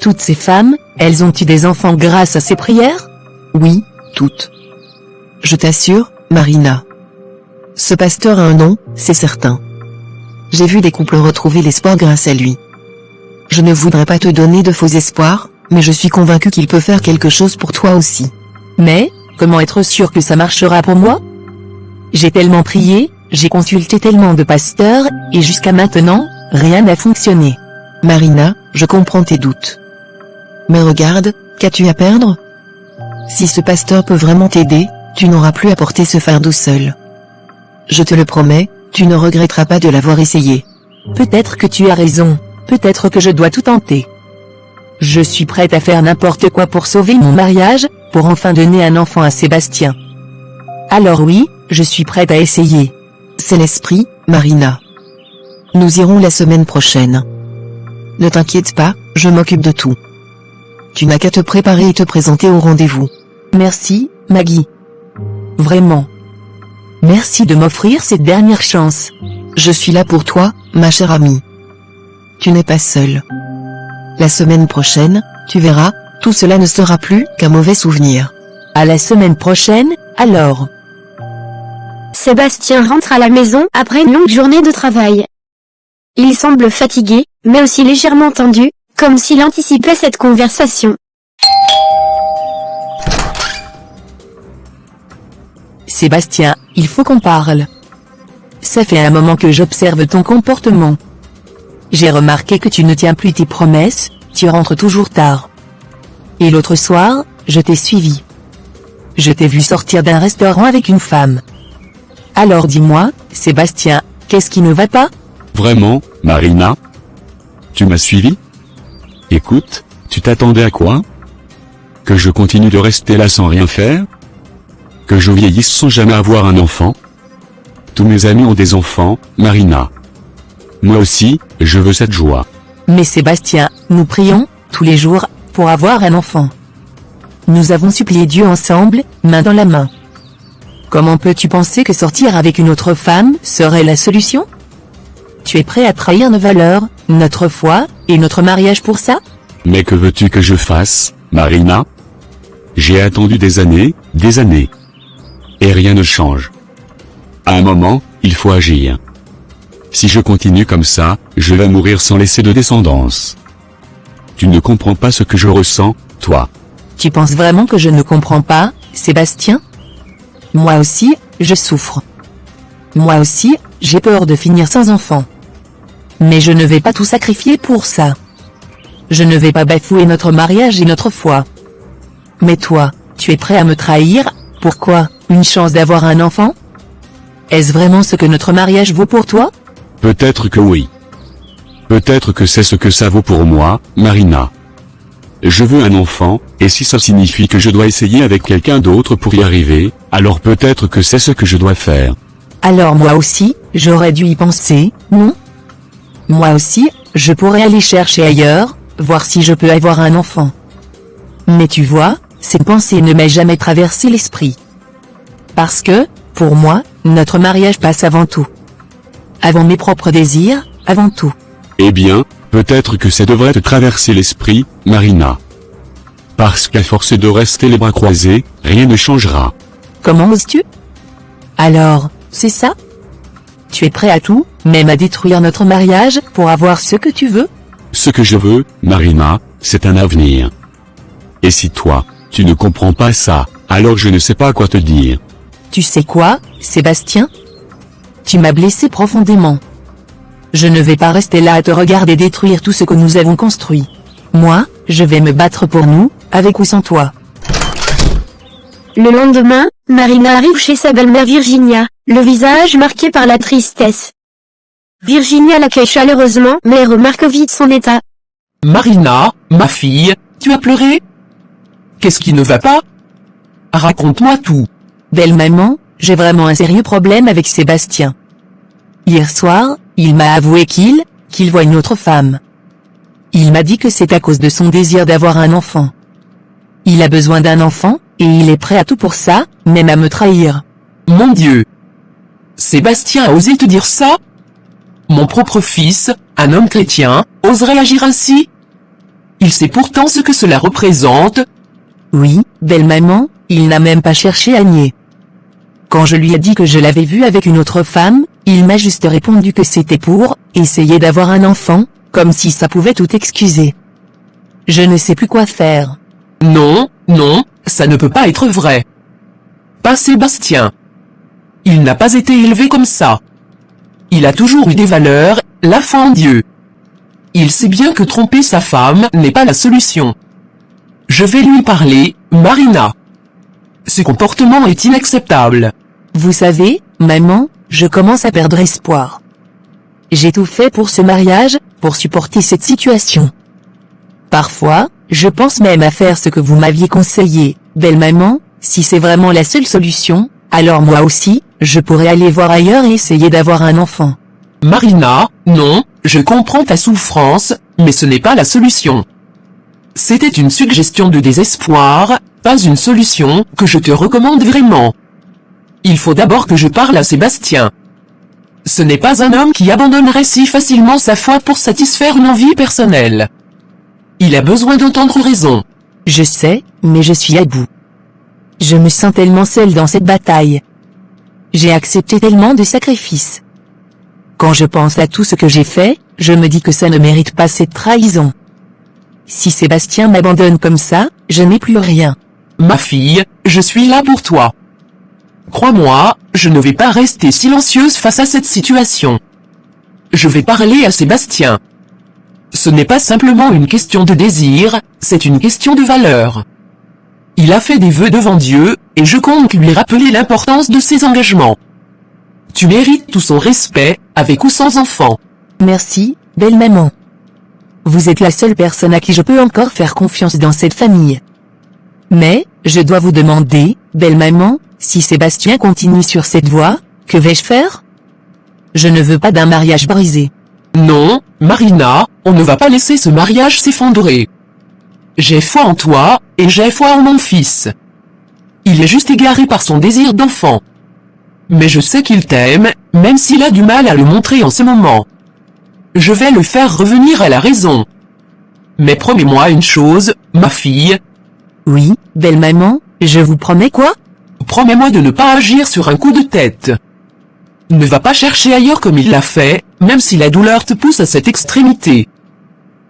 Toutes ces femmes, elles ont eu des enfants grâce à ces prières? Oui, toutes. Je t'assure, Marina. Ce pasteur a un nom, c'est certain. J'ai vu des couples retrouver l'espoir grâce à lui. Je ne voudrais pas te donner de faux espoirs, mais je suis convaincu qu'il peut faire quelque chose pour toi aussi. Mais, comment être sûr que ça marchera pour moi? J'ai tellement prié, j'ai consulté tellement de pasteurs, et jusqu'à maintenant, rien n'a fonctionné. Marina, je comprends tes doutes. Mais regarde, qu'as-tu à perdre? Si ce pasteur peut vraiment t'aider, tu n'auras plus à porter ce fardeau seul. Je te le promets, tu ne regretteras pas de l'avoir essayé. Peut-être que tu as raison, peut-être que je dois tout tenter. Je suis prête à faire n'importe quoi pour sauver mon mariage, pour enfin donner un enfant à Sébastien. Alors oui, je suis prête à essayer. C'est l'esprit, Marina. Nous irons la semaine prochaine. Ne t'inquiète pas, je m'occupe de tout. Tu n'as qu'à te préparer et te présenter au rendez-vous. Merci, Maggie. Vraiment. Merci de m'offrir cette dernière chance. Je suis là pour toi, ma chère amie. Tu n'es pas seule. La semaine prochaine, tu verras, tout cela ne sera plus qu'un mauvais souvenir. À la semaine prochaine, alors. Sébastien rentre à la maison après une longue journée de travail. Il semble fatigué, mais aussi légèrement tendu, comme s'il anticipait cette conversation. Sébastien, il faut qu'on parle. Ça fait un moment que j'observe ton comportement. J'ai remarqué que tu ne tiens plus tes promesses, tu rentres toujours tard. Et l'autre soir, je t'ai suivi. Je t'ai vu sortir d'un restaurant avec une femme. Alors dis-moi, Sébastien, qu'est-ce qui ne va pas? Vraiment, Marina? Tu m'as suivi? Écoute, tu t'attendais à quoi? Que je continue de rester là sans rien faire? Que je vieillisse sans jamais avoir un enfant? Tous mes amis ont des enfants, Marina. Moi aussi, je veux cette joie. Mais Sébastien, nous prions, tous les jours, pour avoir un enfant. Nous avons supplié Dieu ensemble, main dans la main. Comment peux-tu penser que sortir avec une autre femme serait la solution? Tu es prêt à trahir nos valeurs, notre foi, et notre mariage pour ça? Mais que veux-tu que je fasse, Marina? J'ai attendu des années, et rien ne change. À un moment, il faut agir. Si je continue comme ça, je vais mourir sans laisser de descendance. Tu ne comprends pas ce que je ressens, toi. Tu penses vraiment que je ne comprends pas, Sébastien? Moi aussi, je souffre. Moi aussi, j'ai peur de finir sans enfant. Mais je ne vais pas tout sacrifier pour ça. Je ne vais pas bafouer notre mariage et notre foi. Mais toi, tu es prêt à me trahir? Pourquoi? Une chance d'avoir un enfant? Est-ce vraiment ce que notre mariage vaut pour toi? Peut-être que oui. Peut-être que c'est ce que ça vaut pour moi, Marina. Je veux un enfant, et si ça signifie que je dois essayer avec quelqu'un d'autre pour y arriver, alors peut-être que c'est ce que je dois faire. Alors moi aussi, j'aurais dû y penser, non? Moi aussi, je pourrais aller chercher ailleurs, voir si je peux avoir un enfant. Mais tu vois, cette pensée ne m'est jamais traversé l'esprit. Parce que, pour moi, notre mariage passe avant tout. Avant mes propres désirs, avant tout. Eh bien, peut-être que ça devrait te traverser l'esprit, Marina. Parce qu'à force de rester les bras croisés, rien ne changera. Comment oses-tu? Alors, c'est ça? Tu es prêt à tout, même à détruire notre mariage, pour avoir ce que tu veux? Ce que je veux, Marina, c'est un avenir. Et si toi, tu ne comprends pas ça, alors je ne sais pas quoi te dire. Tu sais quoi, Sébastien? Tu m'as blessé profondément. Je ne vais pas rester là à te regarder détruire tout ce que nous avons construit. Moi, je vais me battre pour nous, avec ou sans toi. Le lendemain, Marina arrive chez sa belle-mère Virginia, le visage marqué par la tristesse. Virginia l'accueille chaleureusement, mais remarque vite son état. Marina, ma fille, tu as pleuré? Qu'est-ce qui ne va pas? Raconte-moi tout. Belle maman, j'ai vraiment un sérieux problème avec Sébastien. Hier soir, il m'a avoué qu'il voit une autre femme. Il m'a dit que c'est à cause de son désir d'avoir un enfant. Il a besoin d'un enfant, et il est prêt à tout pour ça, même à me trahir. Mon Dieu! Sébastien a osé te dire ça? Mon propre fils, un homme chrétien, oserait agir ainsi? Il sait pourtant ce que cela représente. Oui, belle maman, il n'a même pas cherché à nier. Quand je lui ai dit que je l'avais vu avec une autre femme, il m'a juste répondu que c'était pour essayer d'avoir un enfant, comme si ça pouvait tout excuser. Je ne sais plus quoi faire. Non, non, ça ne peut pas être vrai. Pas Sébastien. Il n'a pas été élevé comme ça. Il a toujours eu des valeurs, la foi en Dieu. Il sait bien que tromper sa femme n'est pas la solution. Je vais lui parler, Marina. Ce comportement est inacceptable. Vous savez, maman, je commence à perdre espoir. J'ai tout fait pour ce mariage, pour supporter cette situation. Parfois, je pense même à faire ce que vous m'aviez conseillé, belle maman, si c'est vraiment la seule solution, alors moi aussi, je pourrais aller voir ailleurs et essayer d'avoir un enfant. Marina, non, je comprends ta souffrance, mais ce n'est pas la solution. C'était une suggestion de désespoir, pas une solution que je te recommande vraiment. Il faut d'abord que je parle à Sébastien. Ce n'est pas un homme qui abandonnerait si facilement sa foi pour satisfaire une envie personnelle. Il a besoin d'entendre raison. Je sais, mais je suis à bout. Je me sens tellement seule dans cette bataille. J'ai accepté tellement de sacrifices. Quand je pense à tout ce que j'ai fait, je me dis que ça ne mérite pas cette trahison. Si Sébastien m'abandonne comme ça, je n'ai plus rien. Ma fille, je suis là pour toi. Crois-moi, je ne vais pas rester silencieuse face à cette situation. Je vais parler à Sébastien. Ce n'est pas simplement une question de désir, c'est une question de valeur. Il a fait des vœux devant Dieu, et je compte lui rappeler l'importance de ses engagements. Tu mérites tout son respect, avec ou sans enfant. Merci, belle maman. Vous êtes la seule personne à qui je peux encore faire confiance dans cette famille. Mais, je dois vous demander, belle maman, si Sébastien continue sur cette voie, que vais-je faire? Je ne veux pas d'un mariage brisé. Non, Marina, on ne va pas laisser ce mariage s'effondrer. J'ai foi en toi, et j'ai foi en mon fils. Il est juste égaré par son désir d'enfant. Mais je sais qu'il t'aime, même s'il a du mal à le montrer en ce moment. Je vais le faire revenir à la raison. Mais promets-moi une chose, ma fille. Oui, belle maman, je vous promets quoi? Promets-moi de ne pas agir sur un coup de tête. Ne va pas chercher ailleurs comme il l'a fait, même si la douleur te pousse à cette extrémité.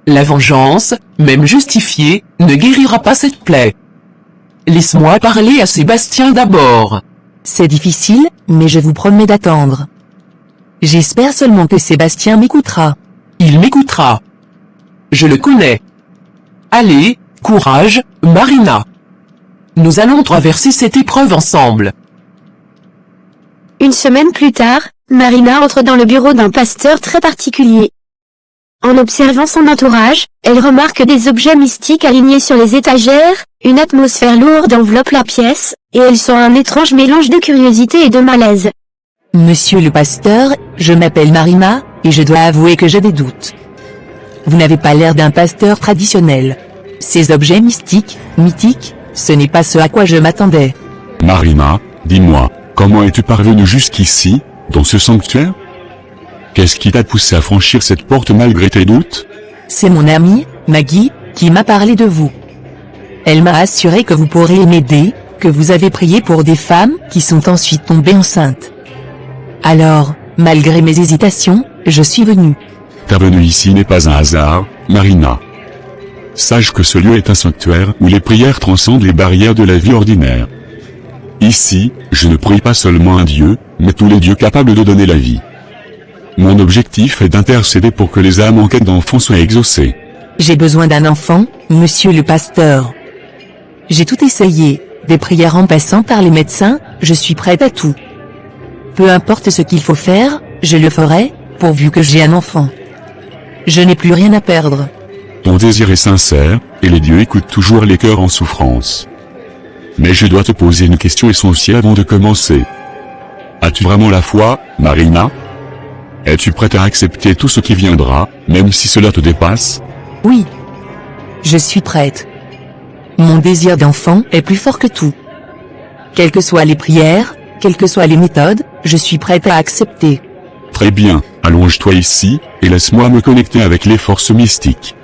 La vengeance, même justifiée, ne guérira pas cette plaie. Laisse-moi parler à Sébastien d'abord. C'est difficile, mais je vous promets d'attendre. J'espère seulement que Sébastien m'écoutera. Il m'écoutera. Je le connais. Allez, courage, Marina. Nous allons traverser cette épreuve ensemble. Une semaine plus tard, Marina entre dans le bureau d'un pasteur très particulier. En observant son entourage, elle remarque des objets mystiques alignés sur les étagères, une atmosphère lourde enveloppe la pièce, et elle sent un étrange mélange de curiosité et de malaise. Monsieur le pasteur, je m'appelle Marina, et je dois avouer que j'ai des doutes. Vous n'avez pas l'air d'un pasteur traditionnel. Ces objets mystiques, mythiques, ce n'est pas ce à quoi je m'attendais. Marina, dis-moi, comment es-tu parvenue jusqu'ici, dans ce sanctuaire? Qu'est-ce qui t'a poussé à franchir cette porte malgré tes doutes? C'est mon amie, Maggie, qui m'a parlé de vous. Elle m'a assuré que vous pourriez m'aider, que vous avez prié pour des femmes qui sont ensuite tombées enceintes. Alors, malgré mes hésitations, je suis venue. Ta venue ici n'est pas un hasard, Marina. Sache que ce lieu est un sanctuaire où les prières transcendent les barrières de la vie ordinaire. Ici, je ne prie pas seulement un Dieu, mais tous les dieux capables de donner la vie. Mon objectif est d'intercéder pour que les âmes en quête d'enfants soient exaucées. J'ai besoin d'un enfant, monsieur le pasteur. J'ai tout essayé, des prières en passant par les médecins, je suis prête à tout. Peu importe ce qu'il faut faire, je le ferai, pourvu que j'ai un enfant. Je n'ai plus rien à perdre. Ton désir est sincère, et les dieux écoutent toujours les cœurs en souffrance. Mais je dois te poser une question essentielle avant de commencer. As-tu vraiment la foi, Marina? Es-tu prête à accepter tout ce qui viendra, même si cela te dépasse? Oui. Je suis prête. Mon désir d'enfant est plus fort que tout. Quelles que soient les prières, quelles que soient les méthodes, je suis prête à accepter. Très bien, allonge-toi ici, et laisse-moi me connecter avec les forces mystiques.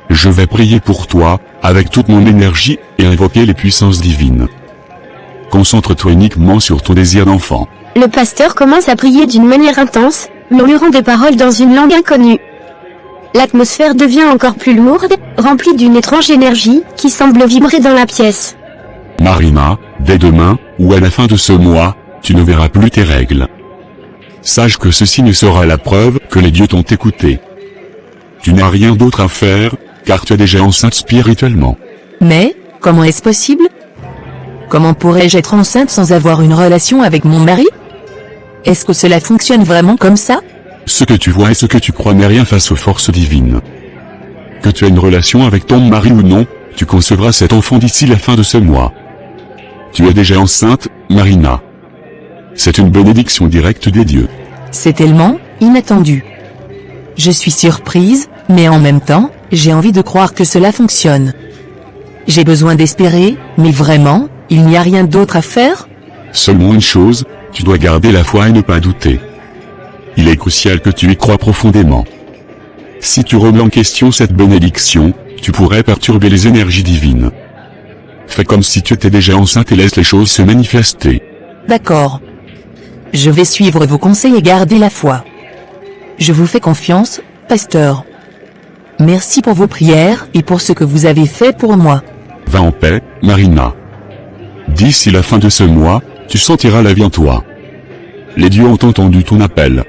Je vais prier pour toi, avec toute mon énergie, et invoquer les puissances divines. Concentre-toi uniquement sur ton désir d'enfant. Le pasteur commence à prier d'une manière intense, murmurant des paroles dans une langue inconnue. L'atmosphère devient encore plus lourde, remplie d'une étrange énergie, qui semble vibrer dans la pièce. Marina, dès demain, ou à la fin de ce mois, tu ne verras plus tes règles. Sache que ceci ne sera la preuve que les dieux t'ont écouté. Tu n'as rien d'autre à faire, car tu es déjà enceinte spirituellement. Mais, comment est-ce possible? Comment pourrais-je être enceinte sans avoir une relation avec mon mari? Est-ce que cela fonctionne vraiment comme ça? Ce que tu vois et ce que tu crois n'est rien face aux forces divines. Que tu aies une relation avec ton mari ou non, tu concevras cet enfant d'ici la fin de ce mois. Tu es déjà enceinte, Marina. C'est une bénédiction directe des dieux. C'est tellement inattendu. Je suis surprise, mais en même temps, j'ai envie de croire que cela fonctionne. J'ai besoin d'espérer, mais vraiment, il n'y a rien d'autre à faire? Seulement une chose, tu dois garder la foi et ne pas douter. Il est crucial que tu y crois profondément. Si tu remets en question cette bénédiction, tu pourrais perturber les énergies divines. Fais comme si tu étais déjà enceinte et laisse les choses se manifester. D'accord. Je vais suivre vos conseils et garder la foi. Je vous fais confiance, pasteur. Merci pour vos prières et pour ce que vous avez fait pour moi. Va en paix, Marina. D'ici la fin de ce mois, tu sentiras la vie en toi. Les dieux ont entendu ton appel.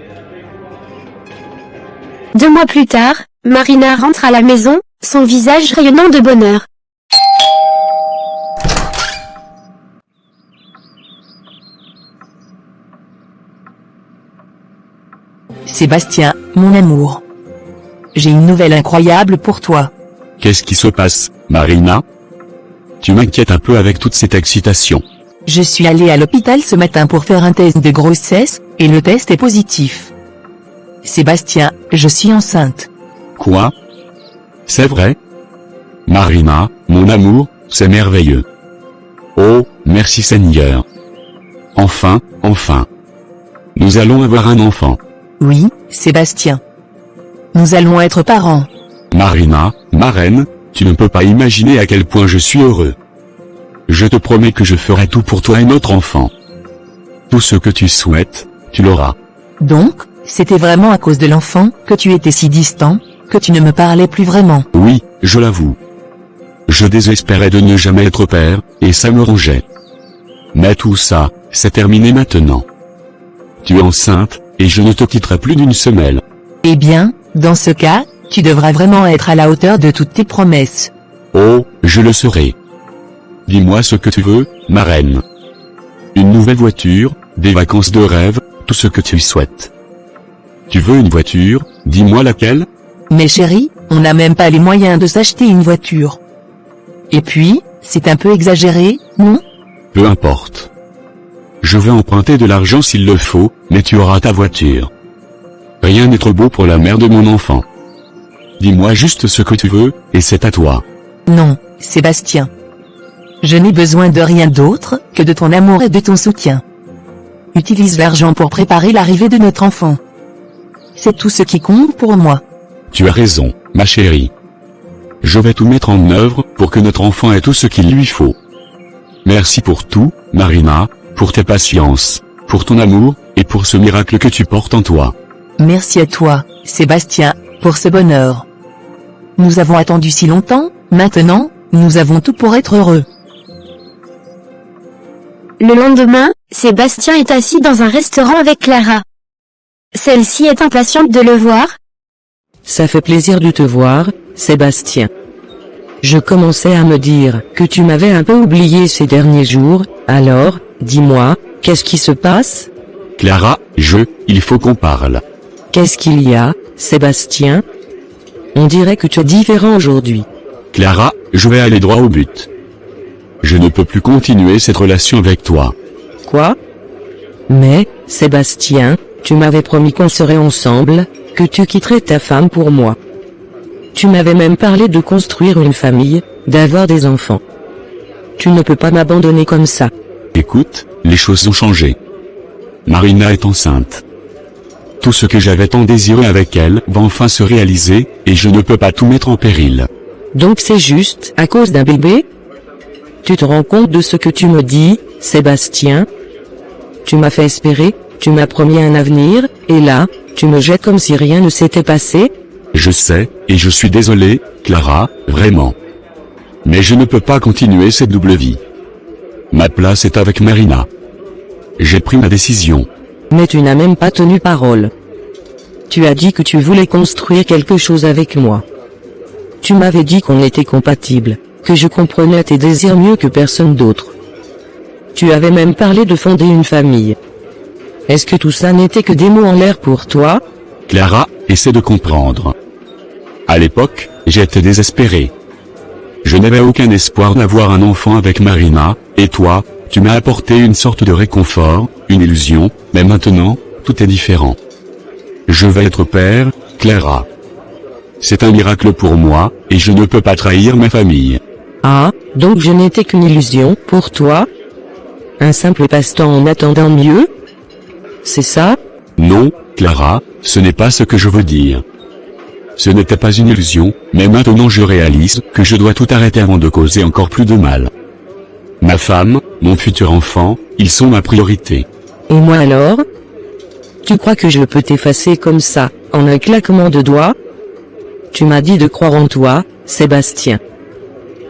2 mois plus tard, Marina rentre à la maison, son visage rayonnant de bonheur. Sébastien, mon amour. J'ai une nouvelle incroyable pour toi. Qu'est-ce qui se passe, Marina? Tu m'inquiètes un peu avec toute cette excitation. Je suis allée à l'hôpital ce matin pour faire un test de grossesse, et le test est positif. Sébastien, je suis enceinte. Quoi? C'est vrai? Marina, mon amour, c'est merveilleux. Oh, merci Seigneur. Enfin, enfin. Nous allons avoir un enfant. Oui, Sébastien. Nous allons être parents. Marina, ma reine, tu ne peux pas imaginer à quel point je suis heureux. Je te promets que je ferai tout pour toi et notre enfant. Tout ce que tu souhaites, tu l'auras. Donc, c'était vraiment à cause de l'enfant que tu étais si distant, que tu ne me parlais plus vraiment. Oui, je l'avoue. Je désespérais de ne jamais être père, et ça me rongeait. Mais tout ça, c'est terminé maintenant. Tu es enceinte, et je ne te quitterai plus d'une semelle. Eh bien, dans ce cas, tu devras vraiment être à la hauteur de toutes tes promesses. Oh, je le serai. Dis-moi ce que tu veux, ma reine. Une nouvelle voiture, des vacances de rêve, tout ce que tu souhaites. Tu veux une voiture, dis-moi laquelle? Mais chérie, on n'a même pas les moyens de s'acheter une voiture. Et puis, c'est un peu exagéré, non? Peu importe. Je vais emprunter de l'argent s'il le faut, mais tu auras ta voiture. Rien n'est trop beau pour la mère de mon enfant. Dis-moi juste ce que tu veux, et c'est à toi. Non, Sébastien. Je n'ai besoin de rien d'autre que de ton amour et de ton soutien. Utilise l'argent pour préparer l'arrivée de notre enfant. C'est tout ce qui compte pour moi. Tu as raison, ma chérie. Je vais tout mettre en œuvre pour que notre enfant ait tout ce qu'il lui faut. Merci pour tout, Marina, pour tes patiences, pour ton amour, et pour ce miracle que tu portes en toi. Merci à toi, Sébastien, pour ce bonheur. Nous avons attendu si longtemps, maintenant, nous avons tout pour être heureux. Le lendemain, Sébastien est assis dans un restaurant avec Clara. Celle-ci est impatiente de le voir. Ça fait plaisir de te voir, Sébastien. Je commençais à me dire que tu m'avais un peu oublié ces derniers jours, alors, dis-moi, qu'est-ce qui se passe? Clara, il faut qu'on parle. Qu'est-ce qu'il y a, Sébastien? On dirait que tu es différent aujourd'hui. Clara, je vais aller droit au but. Je ne peux plus continuer cette relation avec toi. Quoi? Mais, Sébastien, tu m'avais promis qu'on serait ensemble, que tu quitterais ta femme pour moi. Tu m'avais même parlé de construire une famille, d'avoir des enfants. Tu ne peux pas m'abandonner comme ça. Écoute, les choses ont changé. Marina est enceinte. Tout ce que j'avais tant désiré avec elle va enfin se réaliser, et je ne peux pas tout mettre en péril. Donc c'est juste à cause d'un bébé? Tu te rends compte de ce que tu me dis, Sébastien? Tu m'as fait espérer, tu m'as promis un avenir, et là, tu me jettes comme si rien ne s'était passé? Je sais, et je suis désolé, Clara, vraiment. Mais je ne peux pas continuer cette double vie. Ma place est avec Marina. J'ai pris ma décision. Mais tu n'as même pas tenu parole. Tu as dit que tu voulais construire quelque chose avec moi. Tu m'avais dit qu'on était compatibles, que je comprenais tes désirs mieux que personne d'autre. Tu avais même parlé de fonder une famille. Est-ce que tout ça n'était que des mots en l'air pour toi? Clara, essaie de comprendre. À l'époque, j'étais désespéré. Je n'avais aucun espoir d'avoir un enfant avec Marina, et toi, tu m'as apporté une sorte de réconfort, une illusion, mais maintenant, tout est différent. Je vais être père, Clara. C'est un miracle pour moi, et je ne peux pas trahir ma famille. Ah, donc je n'étais qu'une illusion, pour toi? Un simple passe-temps en attendant mieux? C'est ça? Non, Clara, ce n'est pas ce que je veux dire. Ce n'était pas une illusion, mais maintenant je réalise que je dois tout arrêter avant de causer encore plus de mal. Ma femme, mon futur enfant, ils sont ma priorité. Et moi alors? Tu crois que je peux t'effacer comme ça, en un claquement de doigts? Tu m'as dit de croire en toi, Sébastien.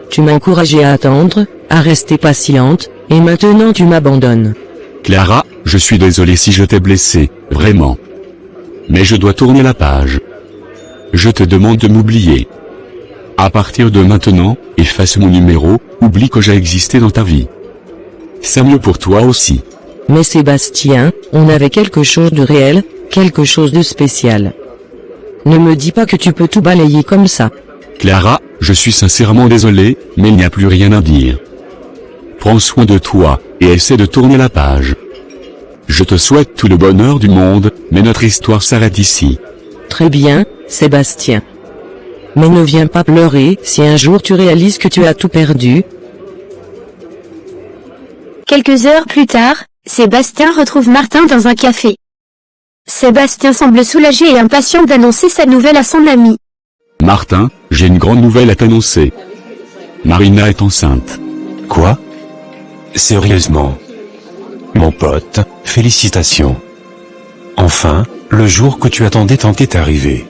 Tu m'as encouragé à attendre, à rester patiente, et maintenant tu m'abandonnes. Clara, je suis désolé si je t'ai blessé, vraiment. Mais je dois tourner la page. Je te demande de m'oublier. À partir de maintenant, efface mon numéro, oublie que j'ai existé dans ta vie. C'est mieux pour toi aussi. Mais Sébastien, on avait quelque chose de réel, quelque chose de spécial. Ne me dis pas que tu peux tout balayer comme ça. Clara, je suis sincèrement désolé, mais il n'y a plus rien à dire. Prends soin de toi, et essaie de tourner la page. Je te souhaite tout le bonheur du monde, mais notre histoire s'arrête ici. Très bien, Sébastien. Mais ne viens pas pleurer si un jour tu réalises que tu as tout perdu. Quelques heures plus tard, Sébastien retrouve Martin dans un café. Sébastien semble soulagé et impatient d'annoncer sa nouvelle à son ami. Martin, j'ai une grande nouvelle à t'annoncer. Marina est enceinte. Quoi? Sérieusement? Mon pote, félicitations. Enfin, le jour que tu attendais tant est arrivé.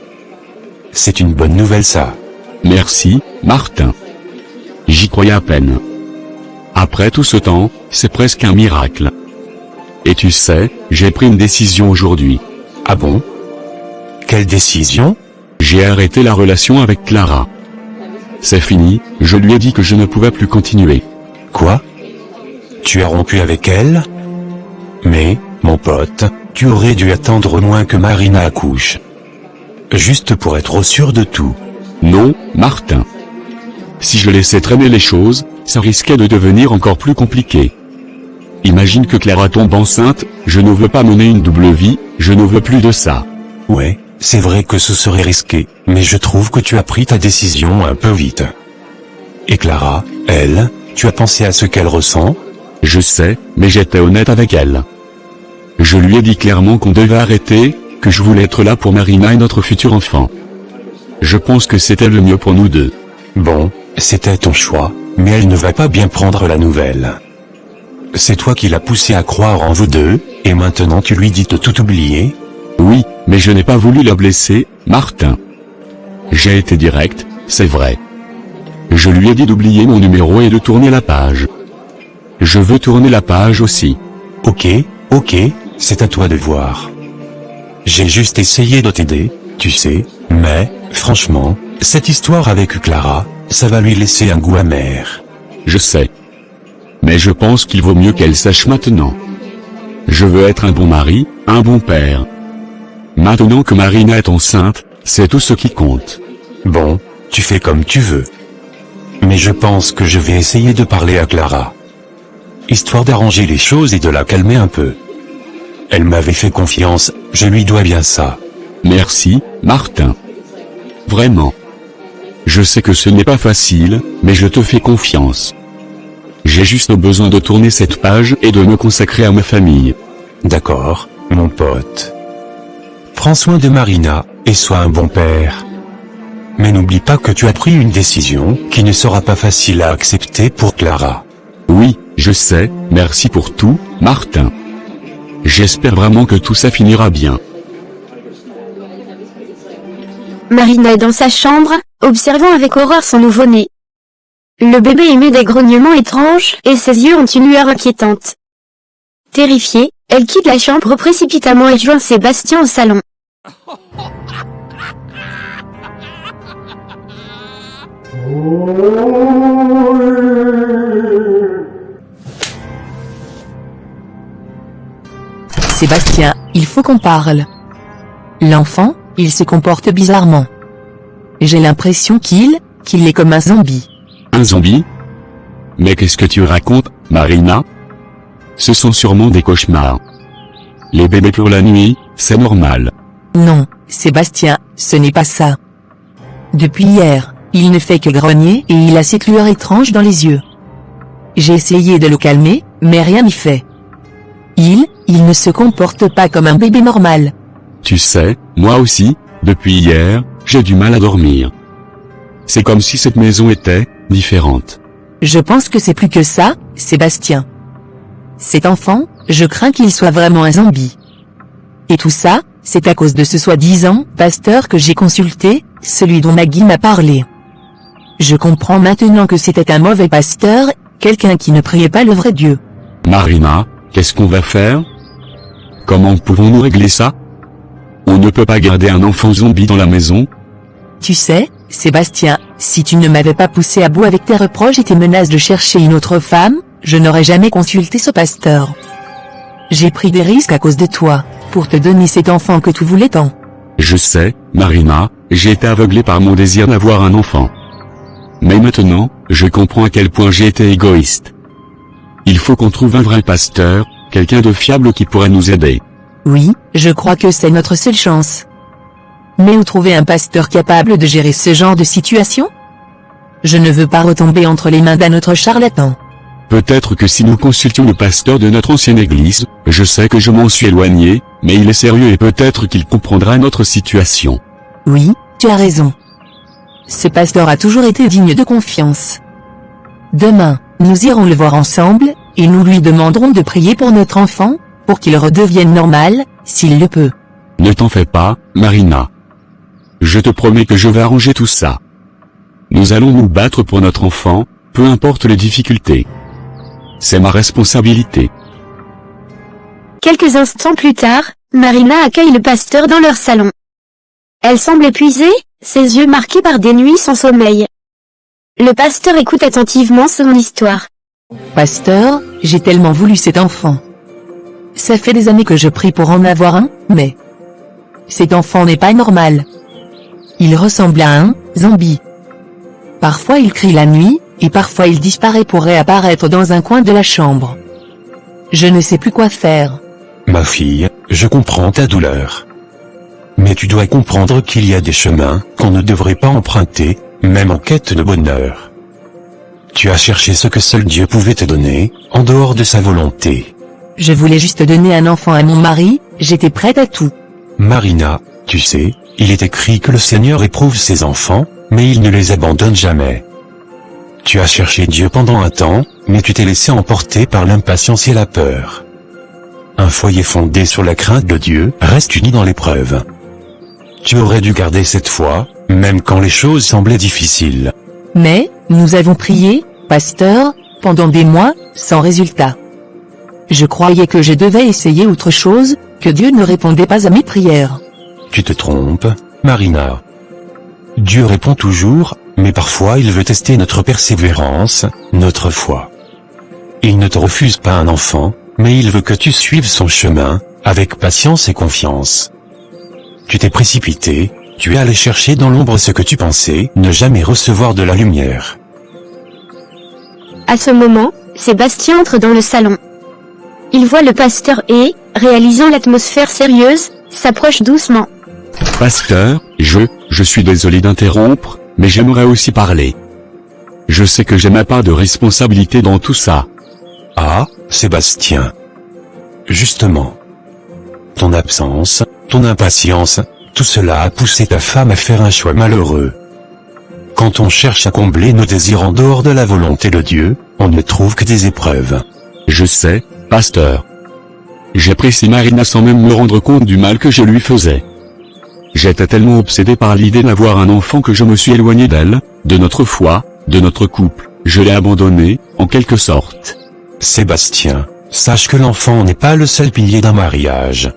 C'est une bonne nouvelle ça. Merci, Martin. J'y croyais à peine. Après tout ce temps, c'est presque un miracle. Et tu sais, j'ai pris une décision aujourd'hui. Ah bon? Quelle décision? J'ai arrêté la relation avec Clara. C'est fini, je lui ai dit que je ne pouvais plus continuer. Quoi? Tu as rompu avec elle? Mais, mon pote, tu aurais dû attendre au moins que Marina accouche. Juste pour être sûr de tout. Non, Martin. Si je laissais traîner les choses, ça risquait de devenir encore plus compliqué. Imagine que Clara tombe enceinte, je ne veux pas mener une double vie, je ne veux plus de ça. Ouais, c'est vrai que ce serait risqué, mais je trouve que tu as pris ta décision un peu vite. Et Clara, elle, tu as pensé à ce qu'elle ressent? Je sais, mais j'étais honnête avec elle. Je lui ai dit clairement qu'on devait arrêter, que je voulais être là pour Marina et notre futur enfant. Je pense que c'était le mieux pour nous deux. Bon, c'était ton choix, mais elle ne va pas bien prendre la nouvelle. C'est toi qui l'as poussée à croire en vous deux, et maintenant tu lui dis de tout oublier? Oui, mais je n'ai pas voulu la blesser, Martin. J'ai été direct, c'est vrai. Je lui ai dit d'oublier mon numéro et de tourner la page. Je veux tourner la page aussi. Ok, c'est à toi de voir. J'ai juste essayé de t'aider, tu sais, mais, franchement, cette histoire avec Clara, ça va lui laisser un goût amer. Je sais. Mais je pense qu'il vaut mieux qu'elle sache maintenant. Je veux être un bon mari, un bon père. Maintenant que Marina est enceinte, c'est tout ce qui compte. Bon, tu fais comme tu veux. Mais je pense que je vais essayer de parler à Clara. Histoire d'arranger les choses et de la calmer un peu. Elle m'avait fait confiance, je lui dois bien ça. Merci, Martin. Vraiment. Je sais que ce n'est pas facile, mais je te fais confiance. J'ai juste besoin de tourner cette page et de me consacrer à ma famille. D'accord, mon pote. Prends soin de Marina, et sois un bon père. Mais n'oublie pas que tu as pris une décision qui ne sera pas facile à accepter pour Clara. Oui, je sais, merci pour tout, Martin. J'espère vraiment que tout ça finira bien. Marina est dans sa chambre, observant avec horreur son nouveau-né. Le bébé émet des grognements étranges, et ses yeux ont une lueur inquiétante. Terrifiée, elle quitte la chambre précipitamment et joint Sébastien au salon. Sébastien, il faut qu'on parle. L'enfant, il se comporte bizarrement. J'ai l'impression qu'il est comme un zombie. Un zombie? Mais qu'est-ce que tu racontes, Marina? Ce sont sûrement des cauchemars. Les bébés pour la nuit, c'est normal. Non, Sébastien, ce n'est pas ça. Depuis hier, il ne fait que grogner et il a cette lueur étrange dans les yeux. J'ai essayé de le calmer, mais rien n'y fait. Il ne se comporte pas comme un bébé normal. Tu sais, moi aussi, depuis hier, j'ai du mal à dormir. C'est comme si cette maison était différente. Je pense que c'est plus que ça, Sébastien. Cet enfant, je crains qu'il soit vraiment un zombie. Et tout ça, c'est à cause de ce soi-disant pasteur que j'ai consulté, celui dont Maggie m'a parlé. Je comprends maintenant que c'était un mauvais pasteur, quelqu'un qui ne priait pas le vrai Dieu. Marina, qu'est-ce qu'on va faire? Comment pouvons-nous régler ça? On ne peut pas garder un enfant zombie dans la maison. Tu sais, Sébastien, si tu ne m'avais pas poussé à bout avec tes reproches et tes menaces de chercher une autre femme, je n'aurais jamais consulté ce pasteur. J'ai pris des risques à cause de toi, pour te donner cet enfant que tu voulais tant. Je sais, Marina, j'ai été aveuglé par mon désir d'avoir un enfant. Mais maintenant, je comprends à quel point j'ai été égoïste. Il faut qu'on trouve un vrai pasteur, quelqu'un de fiable qui pourrait nous aider. Oui, je crois que c'est notre seule chance. Mais où trouver un pasteur capable de gérer ce genre de situation? Je ne veux pas retomber entre les mains d'un autre charlatan. Peut-être que si nous consultions le pasteur de notre ancienne église, je sais que je m'en suis éloigné, mais il est sérieux et peut-être qu'il comprendra notre situation. Oui, tu as raison. Ce pasteur a toujours été digne de confiance. Demain, nous irons le voir ensemble, et nous lui demanderons de prier pour notre enfant, pour qu'il redevienne normal, s'il le peut. Ne t'en fais pas, Marina. Je te promets que je vais arranger tout ça. Nous allons nous battre pour notre enfant, peu importe les difficultés. C'est ma responsabilité. Quelques instants plus tard, Marina accueille le pasteur dans leur salon. Elle semble épuisée, ses yeux marqués par des nuits sans sommeil. Le pasteur écoute attentivement son histoire. Pasteur, j'ai tellement voulu cet enfant. Ça fait des années que je prie pour en avoir un, mais cet enfant n'est pas normal. Il ressemble à un zombie. Parfois il crie la nuit, et parfois il disparaît pour réapparaître dans un coin de la chambre. Je ne sais plus quoi faire. Ma fille, je comprends ta douleur. Mais tu dois comprendre qu'il y a des chemins qu'on ne devrait pas emprunter, même en quête de bonheur. Tu as cherché ce que seul Dieu pouvait te donner, en dehors de sa volonté. Je voulais juste donner un enfant à mon mari, j'étais prête à tout. Marina, tu sais, il est écrit que le Seigneur éprouve ses enfants, mais il ne les abandonne jamais. Tu as cherché Dieu pendant un temps, mais tu t'es laissé emporter par l'impatience et la peur. Un foyer fondé sur la crainte de Dieu reste uni dans l'épreuve. Tu aurais dû garder cette foi, même quand les choses semblaient difficiles. Mais, nous avons prié, pasteur, pendant des mois, sans résultat. Je croyais que je devais essayer autre chose, que Dieu ne répondait pas à mes prières. Tu te trompes, Marina. Dieu répond toujours, mais parfois il veut tester notre persévérance, notre foi. Il ne te refuse pas un enfant, mais il veut que tu suives son chemin, avec patience et confiance. Tu t'es précipité, tu es allé chercher dans l'ombre ce que tu pensais ne jamais recevoir de la lumière. À ce moment, Sébastien entre dans le salon. Il voit le pasteur et, réalisant l'atmosphère sérieuse, s'approche doucement. Pasteur, je suis désolé d'interrompre, mais j'aimerais aussi parler. Je sais que j'ai ma part de responsabilité dans tout ça. Ah, Sébastien. Justement. Ton absence, ton impatience, tout cela a poussé ta femme à faire un choix malheureux. Quand on cherche à combler nos désirs en dehors de la volonté de Dieu, on ne trouve que des épreuves. Je sais, pasteur. J'apprécie Marina sans même me rendre compte du mal que je lui faisais. J'étais tellement obsédé par l'idée d'avoir un enfant que je me suis éloigné d'elle, de notre foi, de notre couple, je l'ai abandonnée, en quelque sorte. Sébastien, sache que l'enfant n'est pas le seul pilier d'un mariage.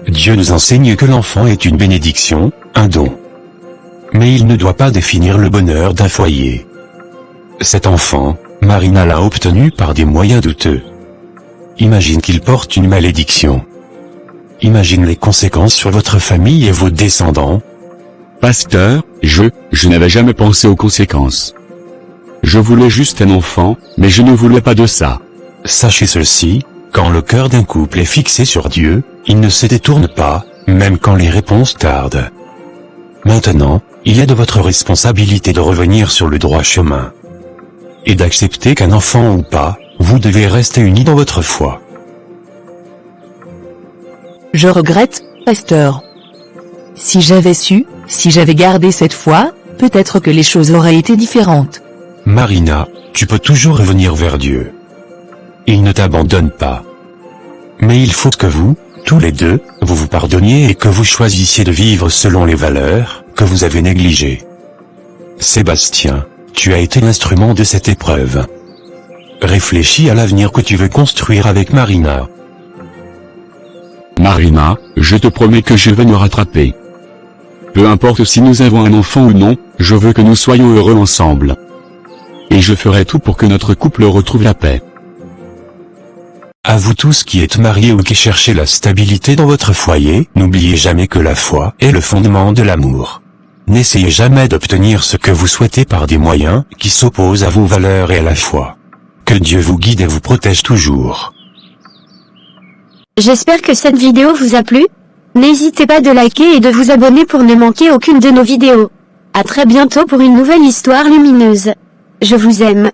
Dieu nous enseigne que l'enfant est une bénédiction, un don. Mais il ne doit pas définir le bonheur d'un foyer. Cet enfant, Marina l'a obtenu par des moyens douteux. Imagine qu'il porte une malédiction. Imagine les conséquences sur votre famille et vos descendants. Pasteur, je n'avais jamais pensé aux conséquences. Je voulais juste un enfant, mais je ne voulais pas de ça. Sachez ceci, quand le cœur d'un couple est fixé sur Dieu, il ne se détourne pas, même quand les réponses tardent. Maintenant, il est de votre responsabilité de revenir sur le droit chemin. Et d'accepter qu'un enfant ou pas, vous devez rester unis dans votre foi. Je regrette, pasteur. Si j'avais su, si j'avais gardé cette foi, peut-être que les choses auraient été différentes. Marina, tu peux toujours revenir vers Dieu. Il ne t'abandonne pas. Mais il faut que vous, tous les deux, vous vous pardonniez et que vous choisissiez de vivre selon les valeurs que vous avez négligées. Sébastien, tu as été l'instrument de cette épreuve. Réfléchis à l'avenir que tu veux construire avec Marina. Marina, je te promets que je vais me rattraper. Peu importe si nous avons un enfant ou non, je veux que nous soyons heureux ensemble. Et je ferai tout pour que notre couple retrouve la paix. À vous tous qui êtes mariés ou qui cherchez la stabilité dans votre foyer, n'oubliez jamais que la foi est le fondement de l'amour. N'essayez jamais d'obtenir ce que vous souhaitez par des moyens qui s'opposent à vos valeurs et à la foi. Que Dieu vous guide et vous protège toujours. J'espère que cette vidéo vous a plu. N'hésitez pas de liker et de vous abonner pour ne manquer aucune de nos vidéos. À très bientôt pour une nouvelle histoire lumineuse. Je vous aime.